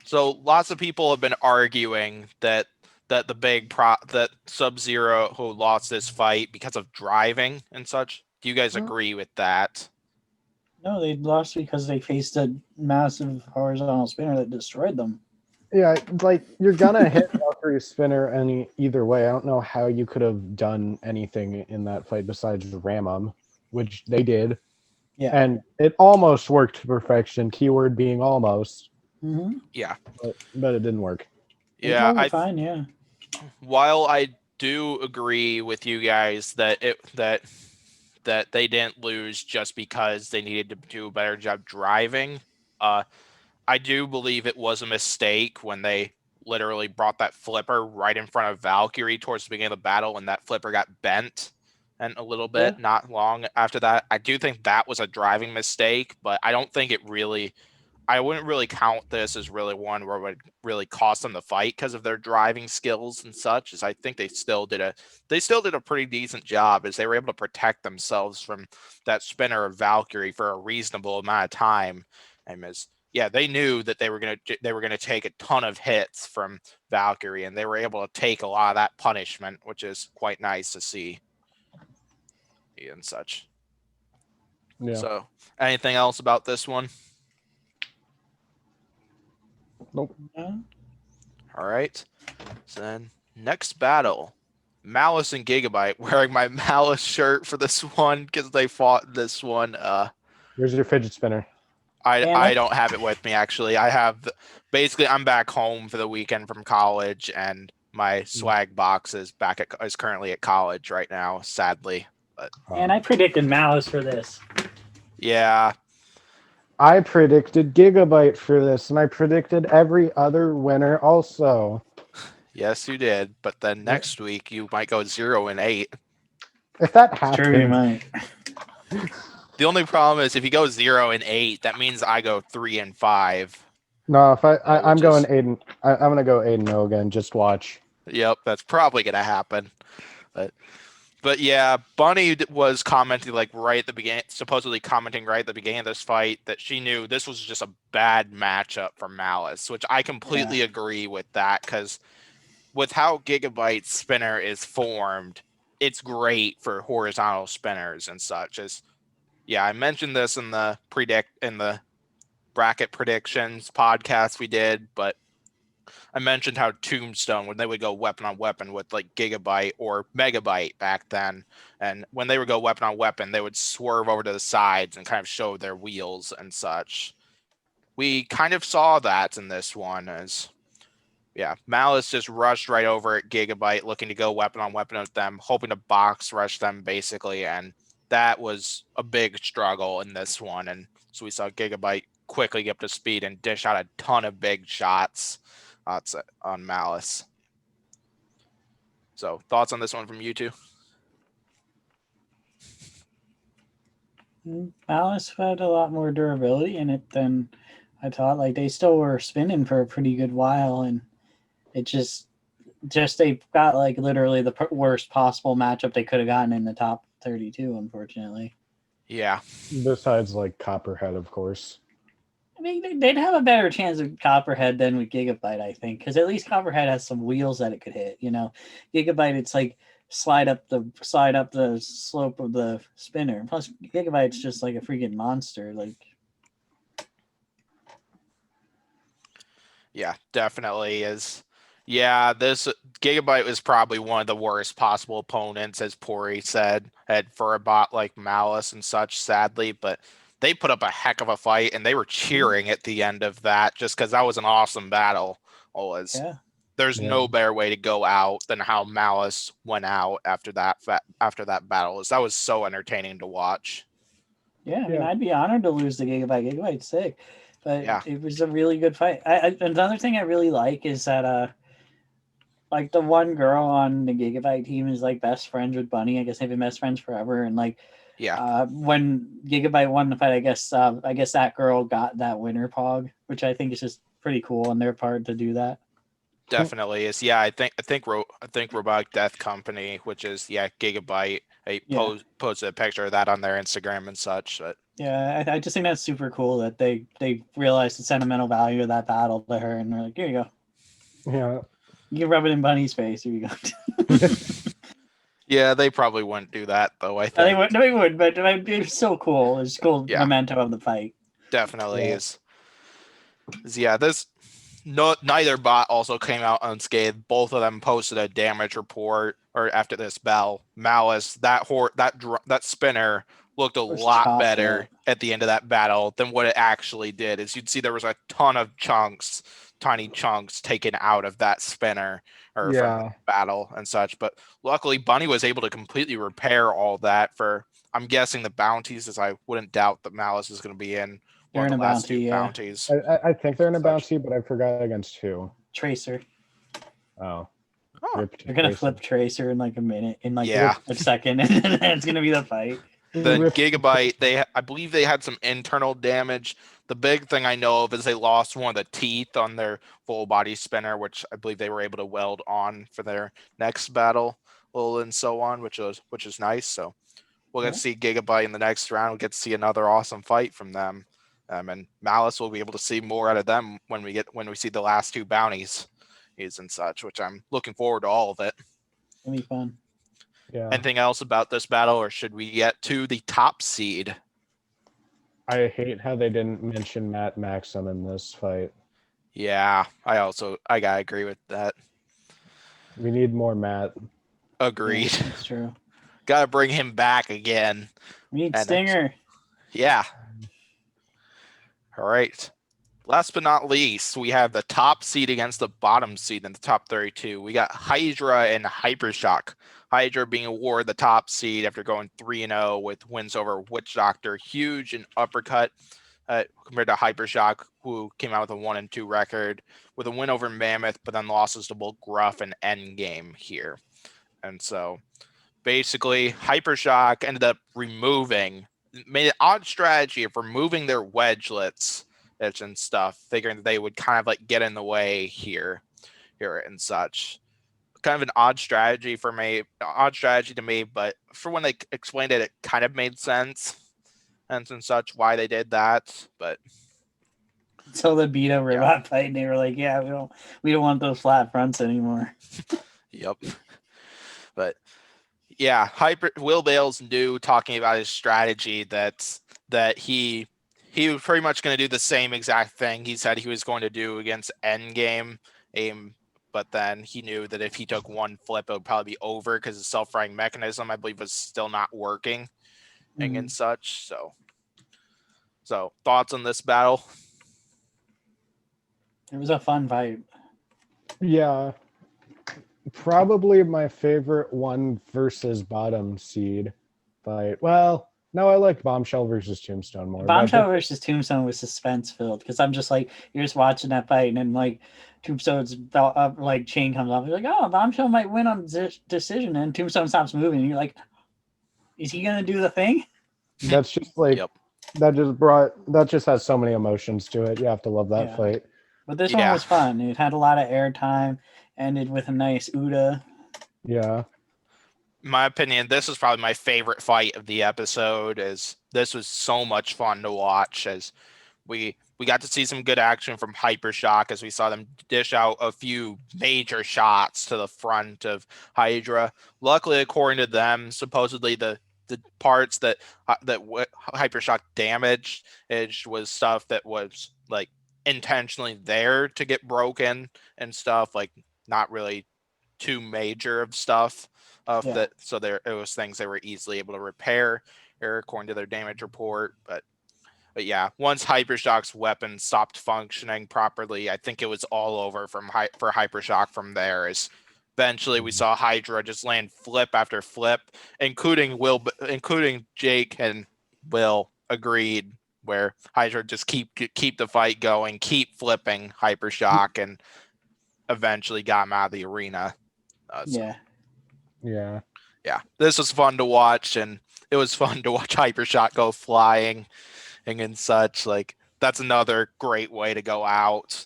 So lots of people have been arguing that that Sub-Zero who lost this fight because of driving and such. Do you guys agree with that? No, they lost because they faced a massive horizontal spinner that destroyed them. Yeah, like you're gonna hit Valkyrie's spinner either way. I don't know how you could have done anything in that fight besides ram them, which they did. Yeah. And it almost worked to perfection, keyword being almost. Mm-hmm. Yeah. But it didn't work. Yeah, fine, yeah. While I do agree with you guys that they didn't lose just because they needed to do a better job driving, I do believe it was a mistake when they literally brought that flipper right in front of Valkyrie towards the beginning of the battle, and that flipper got bent and a little bit not long after that. I do think that was a driving mistake, but I don't think I wouldn't really count this as really one where it would really cost them the fight because of their driving skills and such. As I think they still did a pretty decent job, as they were able to protect themselves from that spinner of Valkyrie for a reasonable amount of time. And they knew that they were gonna take a ton of hits from Valkyrie, and they were able to take a lot of that punishment, which is quite nice to see and such. Yeah. So, anything else about this one? Nope. All right. So then next battle, Malice and Gigabyte, wearing my Malice shirt for this one because they fought this one. Where's your fidget spinner? I don't have it with me, actually. I'm back home for the weekend from college, and my swag box is currently at college right now, sadly. But and I predicted Malice for this. Yeah. I predicted Gigabyte for this, and I predicted every other winner also. Yes, you did. But then next week you might go 0-8. If that happens, Sure, you might. The only problem is if you go 0-8, that means I go 3-5. No, if I'm which going is- 8. I'm gonna go 8-0 again. Just watch. Yep, that's probably gonna happen. But yeah, Bunny was commenting like right at the beginning, supposedly commenting right at the beginning of this fight that she knew this was just a bad matchup for Malice, which I completely agree with that because with how Gigabyte's spinner is formed, it's great for horizontal spinners and such. As yeah, I mentioned this in the bracket predictions podcast we did, but I mentioned how Tombstone, when they would go weapon on weapon with like Gigabyte or Megabyte back then, and when they would go weapon on weapon, they would swerve over to the sides and kind of show their wheels and such. We kind of saw that in this one as yeah, Malice just rushed right over at Gigabyte looking to go weapon on weapon with them, hoping to box rush them basically, and that was a big struggle in this one. And so we saw Gigabyte quickly get up to speed and dish out a ton of big shots on Malice. So thoughts on this one from you two? Malice had a lot more durability in it than I thought. Like they still were spinning for a pretty good while, and it just they got like literally the worst possible matchup they could have gotten in the top 32. Unfortunately, Yeah, Besides, like Copperhead, of course. I mean they'd have a better chance of Copperhead than with Gigabyte, I think, because at least Copperhead has some wheels that it could hit. You know, Gigabyte, it's like slide up the slope of the spinner. Plus, Gigabyte's just like a freaking monster. Like, yeah, definitely is. Yeah, this Gigabyte was probably one of the worst possible opponents, as Pory said, for a bot like Malice and such, sadly, but they put up a heck of a fight and they were cheering at the end of that just because that was an awesome battle. Always. yeah. There's no better way to go out than how Malice went out after that battle. That was so entertaining to watch. Yeah, I mean, I'd be honored to lose the Gigabyte. Gigabyte's sick, but Yeah. it was a really good fight. Another thing I really like is that like the one girl on the Gigabyte team is like best friends with Bunny. I guess they've been best friends forever, and like when Gigabyte won the fight, I guess that girl got that winner pog, which I think is just pretty cool on their part to do that. Definitely is. Yeah, I think Robotic Death Company, which is Gigabyte, posted a picture of that on their Instagram and such. But yeah, I just think that's super cool that they realized the sentimental value of that battle to her, and they're like, here you go. Yeah. You can rub it in Bunny's face. Here you go. yeah, they probably wouldn't do that though. I think they would, but it's so cool. It's cool memento of the fight. Definitely is. Yeah, neither bot also came out unscathed. Both of them posted a damage report or after this battle. Malice, that spinner looked a lot better at the end of that battle than what it actually did. As you'd see, there was a ton of tiny chunks taken out of that spinner from the battle and such. But luckily, Bunny was able to completely repair all that for, I'm guessing, the bounties, as I wouldn't doubt that Malice is going to be in one of the last two bounties. I think they're in a bounty, but I forgot against who. Tracer. Oh. They're gonna flip Tracer in like a minute, in like a second, and then it's gonna be the fight. The Gigabyte, I believe they had some internal damage. The big thing I know of is they lost one of the teeth on their full body spinner, which I believe they were able to weld on for their next battle, and so on, which is nice. So we'll get to see Gigabyte in the next round. We'll get to see another awesome fight from them. And Malice will be able to see more out of them when we see the last two bounties and such, which I'm looking forward to all of it. It'll be fun. Yeah. Anything else about this battle, or should we get to the top seed? I hate how they didn't mention Matt Maxim in this fight. Yeah, I gotta agree with that. We need more Matt. Agreed. Yeah, that's true. Gotta bring him back again. We need Stinger. Yeah. All right. Last but not least, we have the top seed against the bottom seed in the top 32. We got Hydra and Hypershock. Hydra being awarded the top seed after going 3-0 with wins over Witch Doctor, huge and uppercut compared to Hypershock, who came out with a 1-2 record with a win over Mammoth, but then losses to both Gruff and Endgame here. And so basically, Hypershock ended up removing made an odd strategy of removing their wedgelets and stuff, figuring that they would kind of like get in the way here and such. Kind of an odd strategy to me, but for when they explained it, it kind of made sense and such why they did that. But So the beat up robot fight, and they were like, "Yeah, we don't want those flat fronts anymore." Yep. But yeah, Will Bales knew, talking about his strategy, that he was pretty much going to do the same exact thing he said he was going to do against Endgame. But then he knew that if he took one flip, it would probably be over because the self-frying mechanism, I believe, was still not working and such. So thoughts on this battle? It was a fun fight. Yeah. Probably my favorite one versus bottom seed fight. Well, no, I like Bombshell versus Tombstone more. Bombshell versus Tombstone was suspense filled because I'm just like, you're just watching that fight, and then like Tombstone's like chain comes off. You're like, oh, Bombshell might win on decision, and Tombstone stops moving, and you're like, is he gonna do the thing? That's just like that just has so many emotions to it. You have to love that fight. But this one was fun. It had a lot of airtime. Ended with a nice Uda. Yeah. In my opinion, this is probably my favorite fight of the episode. This was so much fun to watch, as we got to see some good action from Hypershock as we saw them dish out a few major shots to the front of Hydra. Luckily, according to them, supposedly the parts that Hypershock damaged was stuff that was like intentionally there to get broken and stuff, like not really too major of stuff that. So it was things they were easily able to repair, according to their damage report. But yeah, once Hypershock's weapon stopped functioning properly, I think it was all over for Hypershock from there. As eventually we saw Hydra just land flip after flip, including Jake and Will agreed, where Hydra just keep the fight going, keep flipping Hypershock, and eventually got him out of the arena. Yeah. This was fun to watch, and it was fun to watch Hypershock go flying and such. Like, that's another great way to go out.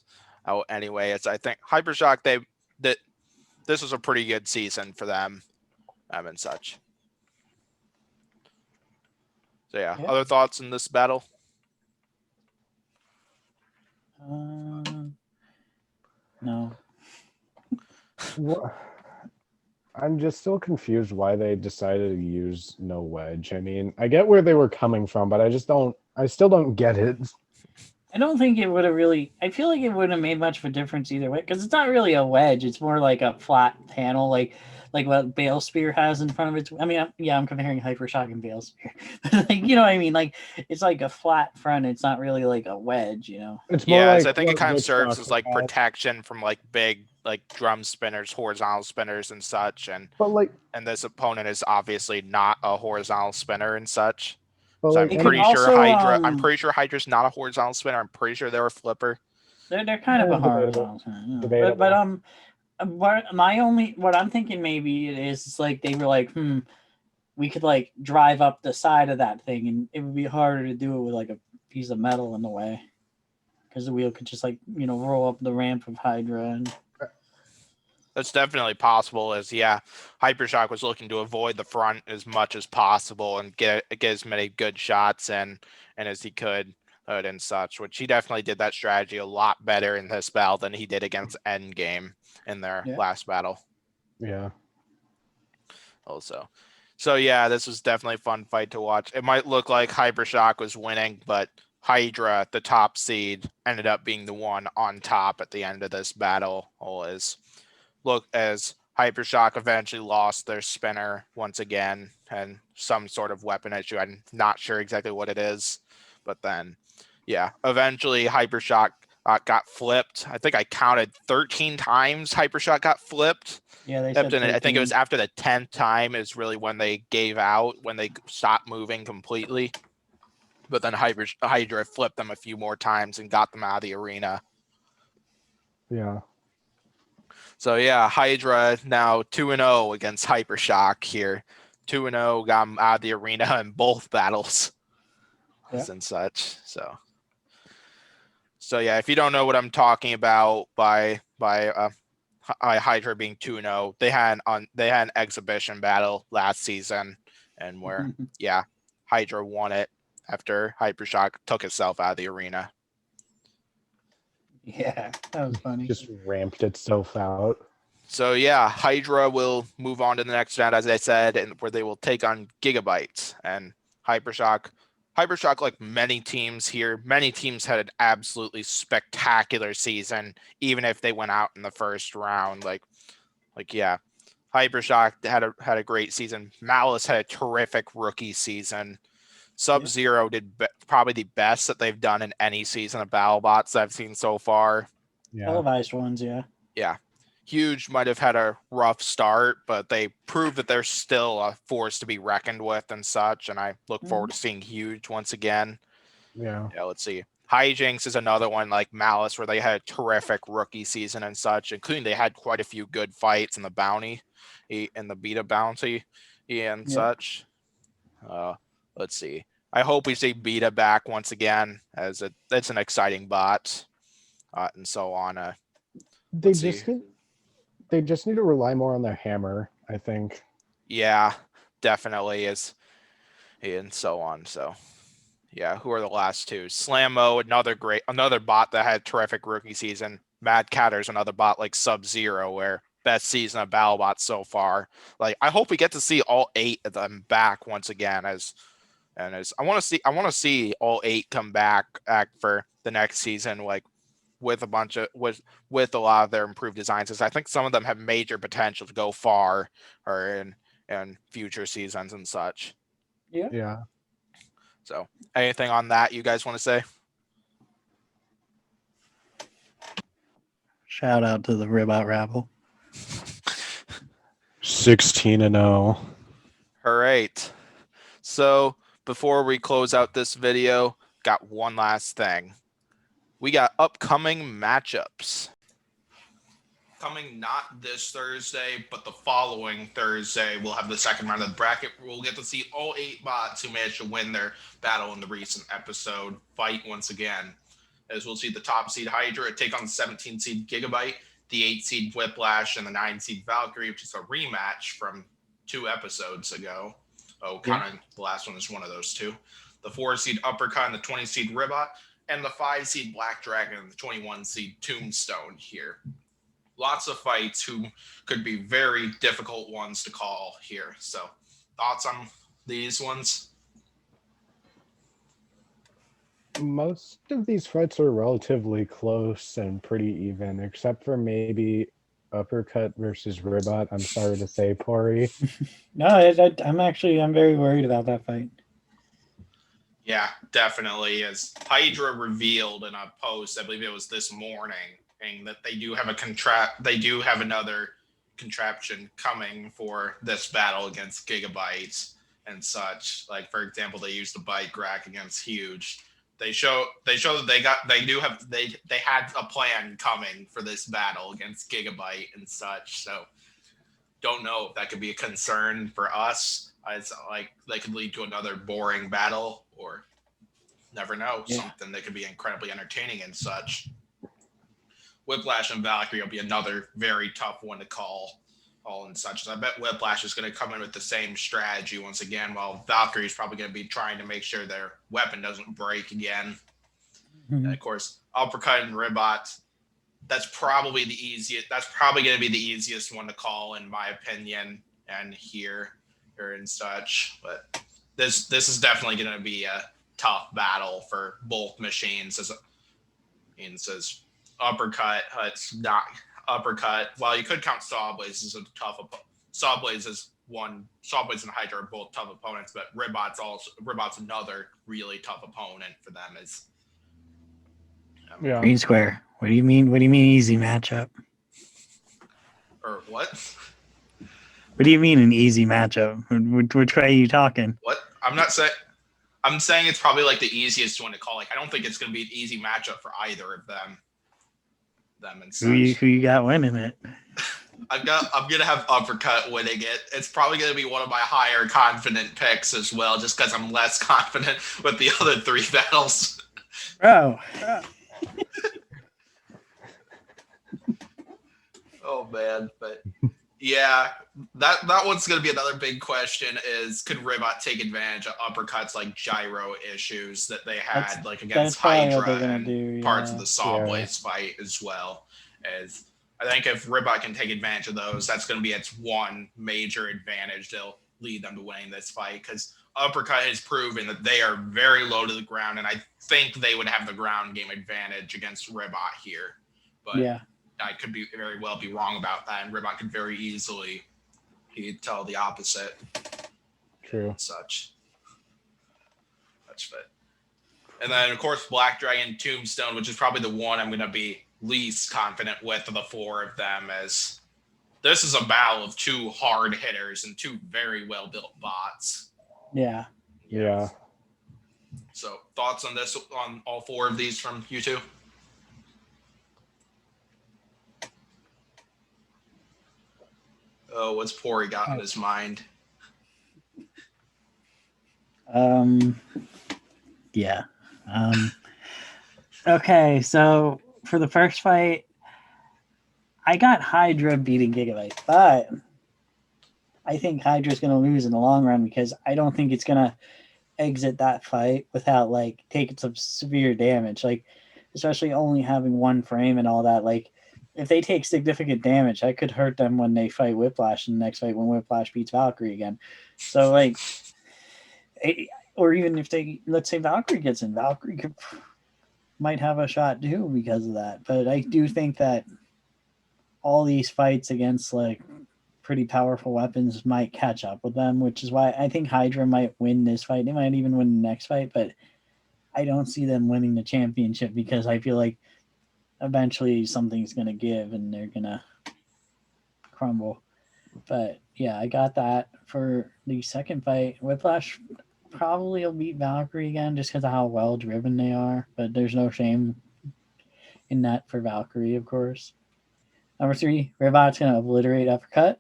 Anyway, it's, I think Hypershock, this was a pretty good season for them, and such. So yeah, other thoughts in this battle? No. I'm just still confused why they decided to use no wedge. I mean, I get where they were coming from, but I still don't get it. I don't think it would have really. I feel like it wouldn't have made much of a difference either way, because it's not really a wedge. It's more like a flat panel, like what Bale Spear has in front of it. I mean, I'm comparing Hypershock and Bale Spear. Like, you know what I mean? Like, it's like a flat front. It's not really like a wedge, you know? It's more like, I think it kind of serves as like protection from like big like drum spinners, horizontal spinners and such. And this opponent is obviously not a horizontal spinner and such. So I'm pretty sure Hydra's not a horizontal spinner. I'm pretty sure they're a flipper. They're kind of a horizontal spinner. What I'm thinking maybe it is like they were like, we could like drive up the side of that thing, and it would be harder to do it with like a piece of metal in the way, because the wheel could just like, you know, roll up the ramp of Hydra. And that's definitely possible, as Hypershock was looking to avoid the front as much as possible and get as many good shots in and as he could and such, which he definitely did that strategy a lot better in this battle than he did against Endgame in their last battle. Yeah. Also. So yeah, this was definitely a fun fight to watch. It might look like Hypershock was winning, but Hydra, the top seed, ended up being the one on top at the end of this battle. As Hypershock eventually lost their spinner once again, and some sort of weapon issue. I'm not sure exactly what it is, but then, eventually Hypershock got flipped. I think I counted 13 times Hypershock got flipped. Yeah, they said I think it was after the 10th time is really when they gave out, when they stopped moving completely. But then Hydra flipped them a few more times and got them out of the arena. Yeah. So Hydra now 2-0 against Hypershock here. 2-0, got him out of the arena in both battles. Yeah. and such. So yeah, if you don't know what I'm talking about by Hydra being 2-0, they had an exhibition battle last season, and where Hydra won it after Hypershock took itself out of the arena. Yeah, that was funny. Just ramped itself out. So yeah, Hydra will move on to the next round, as I said, and where they will take on Gigabyte and Hypershock. Hypershock, like many teams here, many teams had an absolutely spectacular season, even if they went out in the first round. Hypershock had a great season. Malice had a terrific rookie season. Sub-Zero did probably the best that they've done in any season of Battlebots I've seen so far. Yeah. Televised ones, yeah. Yeah. Huge might have had a rough start, but they proved that they're still a force to be reckoned with and such. And I look forward to seeing Huge once again. Yeah. Let's see. Hijinks is another one like Malice, where they had a terrific rookie season and such, including they had quite a few good fights in the bounty, in the beta bounty, and such. Let's see. I hope we see Beta back once again, as it's an exciting bot, and so on. They just need to rely more on their hammer, I think. Yeah, definitely is, and so on. So, yeah, who are the last two? Slammo, another bot that had a terrific rookie season. Mad Catter's another bot like Sub-Zero, where best season of BattleBots so far. Like, I hope we get to see all 8 of them back once again, I want to see all 8 come back for the next season, like with a lot of their improved designs. As I think some of them have major potential to go far, or in future seasons and such. Yeah. So, anything on that you guys want to say? Shout out to the Ribot Rabble. 16-0. All right. So before we close out this video, got one last thing. We got upcoming matchups. Coming not this Thursday, but the following Thursday, we'll have the second round of the bracket. We'll get to see all 8 bots who managed to win their battle in the recent episode fight once again. As we'll see the top seed Hydra take on the 17 seed Gigabyte, the 8 seed Whiplash, and the 9 seed Valkyrie, which is a rematch from 2 episodes ago. The last one is one of those 2. The 4 seed Uppercut and the 20 seed Ribot, and the 5 seed Black Dragon and the 21 seed Tombstone here. Lots of fights who could be very difficult ones to call here. So, thoughts on these ones? Most of these fights are relatively close and pretty even, except for maybe Uppercut versus Ribot. I'm sorry to say, Pory. No, I'm very worried about that fight. Yeah, definitely. As Hydra revealed in a post, I believe it was this morning, that they do have another contraption coming for this battle against Gigabyte and such. Like, for example, they used the bike rack against Huge. They show that they had a plan coming for this battle against Gigabyte and such. So don't know if that could be a concern for us. It's like they could lead to another boring battle, or never know, something that could be incredibly entertaining and such. Whiplash and Valkyrie will be another very tough one to call and such. So I bet Whiplash is going to come in with the same strategy once again, while Valkyrie is probably going to be trying to make sure their weapon doesn't break again. Mm-hmm. And of course, Uppercut and Ribot, that's probably the easiest. That's probably going to be the easiest one to call, in my opinion, and here or and such. But this is definitely going to be a tough battle for both machines. As Uppercut, it's not Uppercut. While you could count Sawblaze as a tough opponent, Sawblaze and Hydra are both tough opponents, but Ribot's another really tough opponent for them. Green Square. What do you mean? What do you mean easy matchup? Or what? What do you mean an easy matchup? Which way are you talking? What? I'm saying it's probably like the easiest one to call. Like, I don't think it's going to be an easy matchup for either of them. And who you got winning it? I'm gonna have Uppercut winning it. It's probably gonna be one of my higher confident picks as well, just because I'm less confident with the other 3 battles. Bro. Oh man, but yeah, that one's gonna be another big question: is could Ribot take advantage of Uppercut's like gyro issues that they had like against Hydra and parts of the Sawblaze fight as well? As I think if Ribot can take advantage of those, that's going to be its one major advantage that'll lead them to winning this fight, because Uppercut has proven that they are very low to the ground, and I think they would have the ground game advantage against Ribot here. But Yeah. I could be very well be wrong about that, and Ribot could very easily tell the opposite. True. And such. But. And then, of course, Black Dragon, Tombstone, which is probably the one I'm going to be least confident with of the 4 of them, as this is a battle of 2 hard hitters and 2 very well-built bots. Yeah. Yeah. So, thoughts on this, on all 4 of these from you 2? Oh, what's Pory got in his mind? Yeah. Okay, so for the first fight, I got Hydra beating Gigabyte, but I think Hydra's going to lose in the long run, because I don't think it's going to exit that fight without like taking some severe damage, like especially only having 1 frame and all that. Like if they take significant damage, that could hurt them when they fight Whiplash in the next fight, when Whiplash beats Valkyrie again. So like, or even if they, let's say Valkyrie gets in, Valkyrie might have a shot too because of that. But I do think that all these fights against like pretty powerful weapons might catch up with them, which is why I think Hydra might win this fight. They might even win the next fight, but I don't see them winning the championship, because I feel like eventually something's going to give and they're going to crumble. But yeah, I got that for the second fight. Whiplash probably will beat Valkyrie again just because of how well driven they are, but there's no shame in that for Valkyrie, of course. Number 3, Ribot's going to obliterate Uppercut,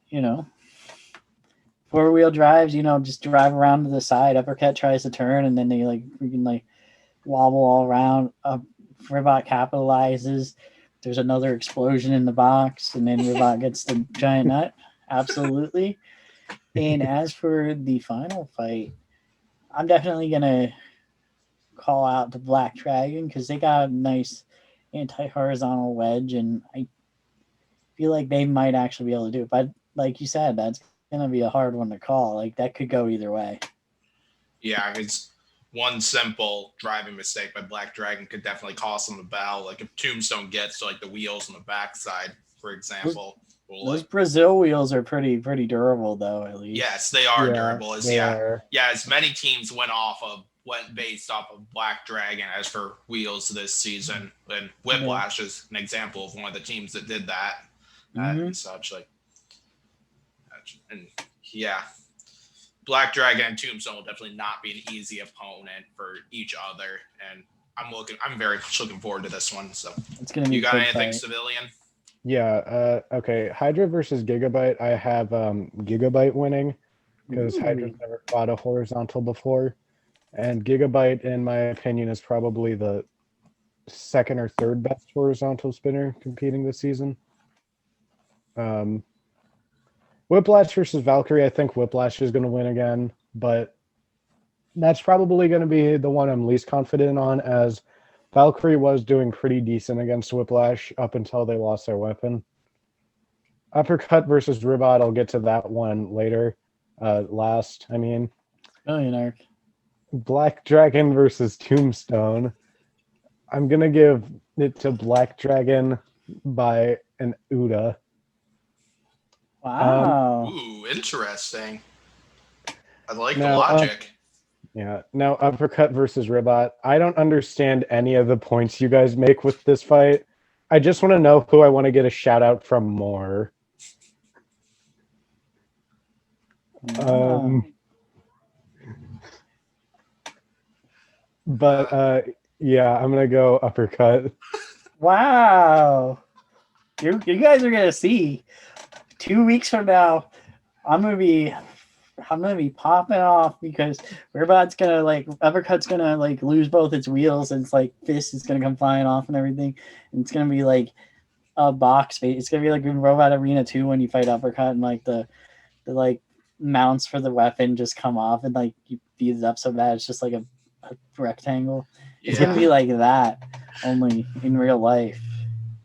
4-wheel drives, just drive around to the side. Uppercut tries to turn, and then they like freaking like wobble all around. Ribot capitalizes. There's another explosion in the box, and then Ribot gets the giant nut. Absolutely. And as for the final fight, I'm definitely going to call out the Black Dragon, because they got a nice anti-horizontal wedge, and I feel like they might actually be able to do it. But like you said, that's going to be a hard one to call. Like that could go either way. Yeah, it's one simple driving mistake by Black Dragon could definitely cost them a battle. Like if Tombstone gets to like the wheels on the backside, for example. Those Brazil wheels are pretty durable though, at least. Yes, they are durable. As many teams went based off of Black Dragon as for wheels this season. And Whiplash is an example of one of the teams that did that. And such Black Dragon and Tombstone will definitely not be an easy opponent for each other, and I'm very much looking forward to this one. So it's gonna be. You got anything, Civilian? Yeah. Okay. Hydra versus Gigabyte. I have Gigabyte winning, because Hydra's never fought a horizontal before, and Gigabyte, in my opinion, is probably the 2nd or 3rd best horizontal spinner competing this season. Whiplash versus Valkyrie, I think Whiplash is going to win again, but that's probably going to be the one I'm least confident on, as Valkyrie was doing pretty decent against Whiplash up until they lost their weapon. Uppercut versus Ribot, I'll get to that one later. Billionaire. Black Dragon versus Tombstone. I'm going to give it to Black Dragon by an Uda. Wow. Ooh, interesting. I like the logic. Now Uppercut versus Ribot. I don't understand any of the points you guys make with this fight. I just want to know who I want to get a shout out from more. Wow. I'm gonna go Uppercut. Wow. You guys are gonna see 2 weeks from now, I'm gonna be popping off because Robot's gonna Uppercut's gonna lose both its wheels and its fist is gonna come flying off and everything. And it's gonna be a box fight. It's gonna be like in Robot Arena 2 when you fight Uppercut and the mounts for the weapon just come off and you beat it up so bad it's just a rectangle. It's gonna be like that, only in real life.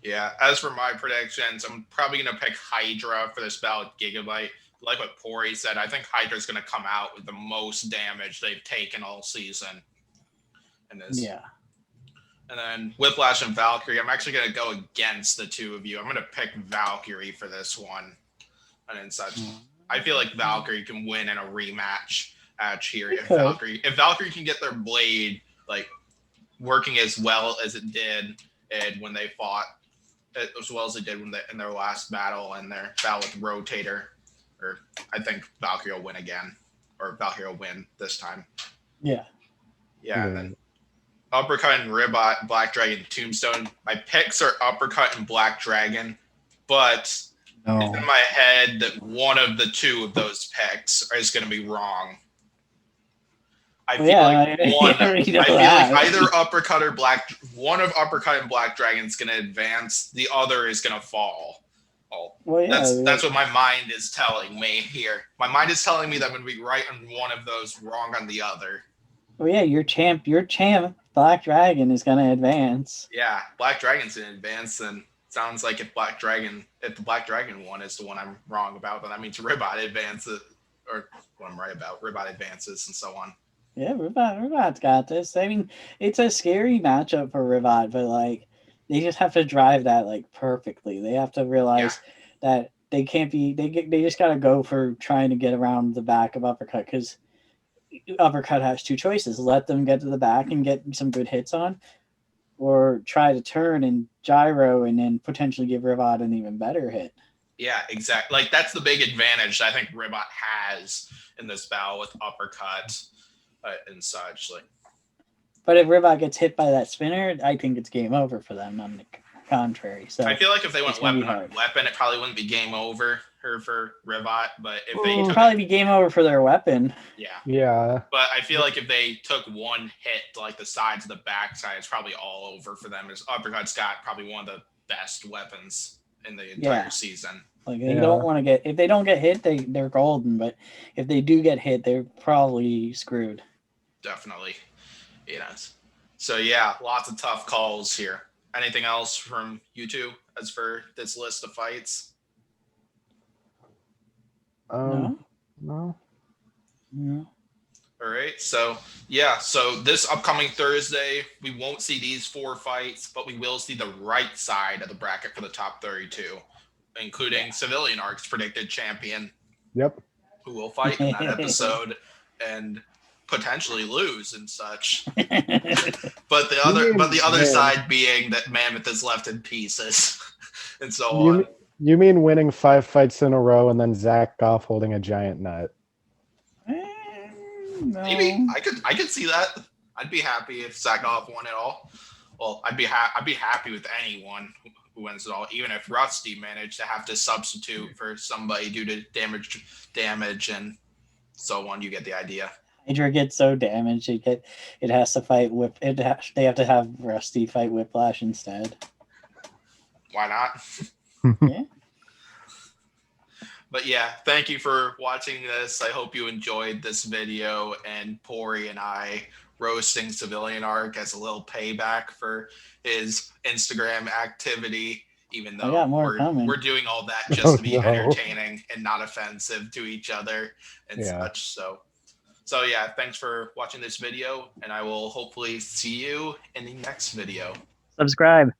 Yeah, as for my predictions, I'm probably going to pick Hydra for this battle with Gigabyte. Like what Pory said, I think Hydra's going to come out with the most damage they've taken all season. In this. Yeah. And then Whiplash and Valkyrie, I'm actually going to go against the two of you. I'm going to pick Valkyrie for this one. And then such. I feel like Valkyrie can win in a rematch here. If Valkyrie can get their blade working as well as it did and when they fought, as well as they did in their last battle and their battle with Rotator, or I think Valkyrie will win again, or Valkyrie will win this time. Yeah. Yeah, and then Uppercut and Ribot, Black Dragon, Tombstone. My picks are Uppercut and Black Dragon, but it's in my head that one of the two of those picks is going to be wrong. I feel either Uppercut or one of Uppercut and Black Dragon is going to advance, the other is going to fall. That's what my mind is telling me here. My mind is telling me that I'm going to be right on one of those, wrong on the other. Oh yeah, your champ, Black Dragon is going to advance. Yeah, Black Dragon's going to advance, and sounds like if the Black Dragon one is the one I'm wrong about, then that means Ribot advances, or what I'm right about, Ribot advances, and so on. Yeah, Ribot's got this. I mean, it's a scary matchup for Ribot, but they just have to drive that perfectly. They have to realize that they can't be. They just got to go for trying to get around the back of Uppercut, because Uppercut has two choices: let them get to the back and get some good hits on, or try to turn and gyro and then potentially give Ribot an even better hit. Yeah, exactly. That's the big advantage I think Ribot has in this battle with Uppercut. And such but if Ribot gets hit by that spinner, I think it's game over for them. On the contrary, so I feel like if they went weapon on weapon, it probably wouldn't be game over for Ribot. But if they it'd probably be game over for their weapon. Yeah. But I feel like if they took one hit to the sides of the backside, it's probably all over for them. As Uppercut's got probably one of the best weapons in the entire season. They don't want to get, if they don't get hit, they're golden. But if they do get hit, they're probably screwed. Definitely. So yeah, lots of tough calls here. Anything else from you two as for this list of fights? No. All right. So this upcoming Thursday, we won't see these 4 fights, but we will see the right side of the bracket for the top 32, including Civilian Arc's predicted champion. Yep. Who will fight in that episode and potentially lose and such. But the other side being that Mammoth is left in pieces and so on. You mean winning 5 fights in a row and then Zach Goff holding a giant nut? No. Maybe I could see that. I'd be happy if Zach Goff won it all. Well, I'd be happy with anyone who wins it all, even if Rusty managed to have to substitute for somebody due to damage and so on. You get the idea. Hydra gets so damaged, it has to fight they have to have Rusty fight Whiplash instead. Why not? Yeah. But yeah, thank you for watching this. I hope you enjoyed this video and Pory and I roasting Civilian Arc as a little payback for his Instagram activity, even though we're doing all that just to be entertaining and not offensive to each other and such. So yeah, thanks for watching this video, and I will hopefully see you in the next video. Subscribe.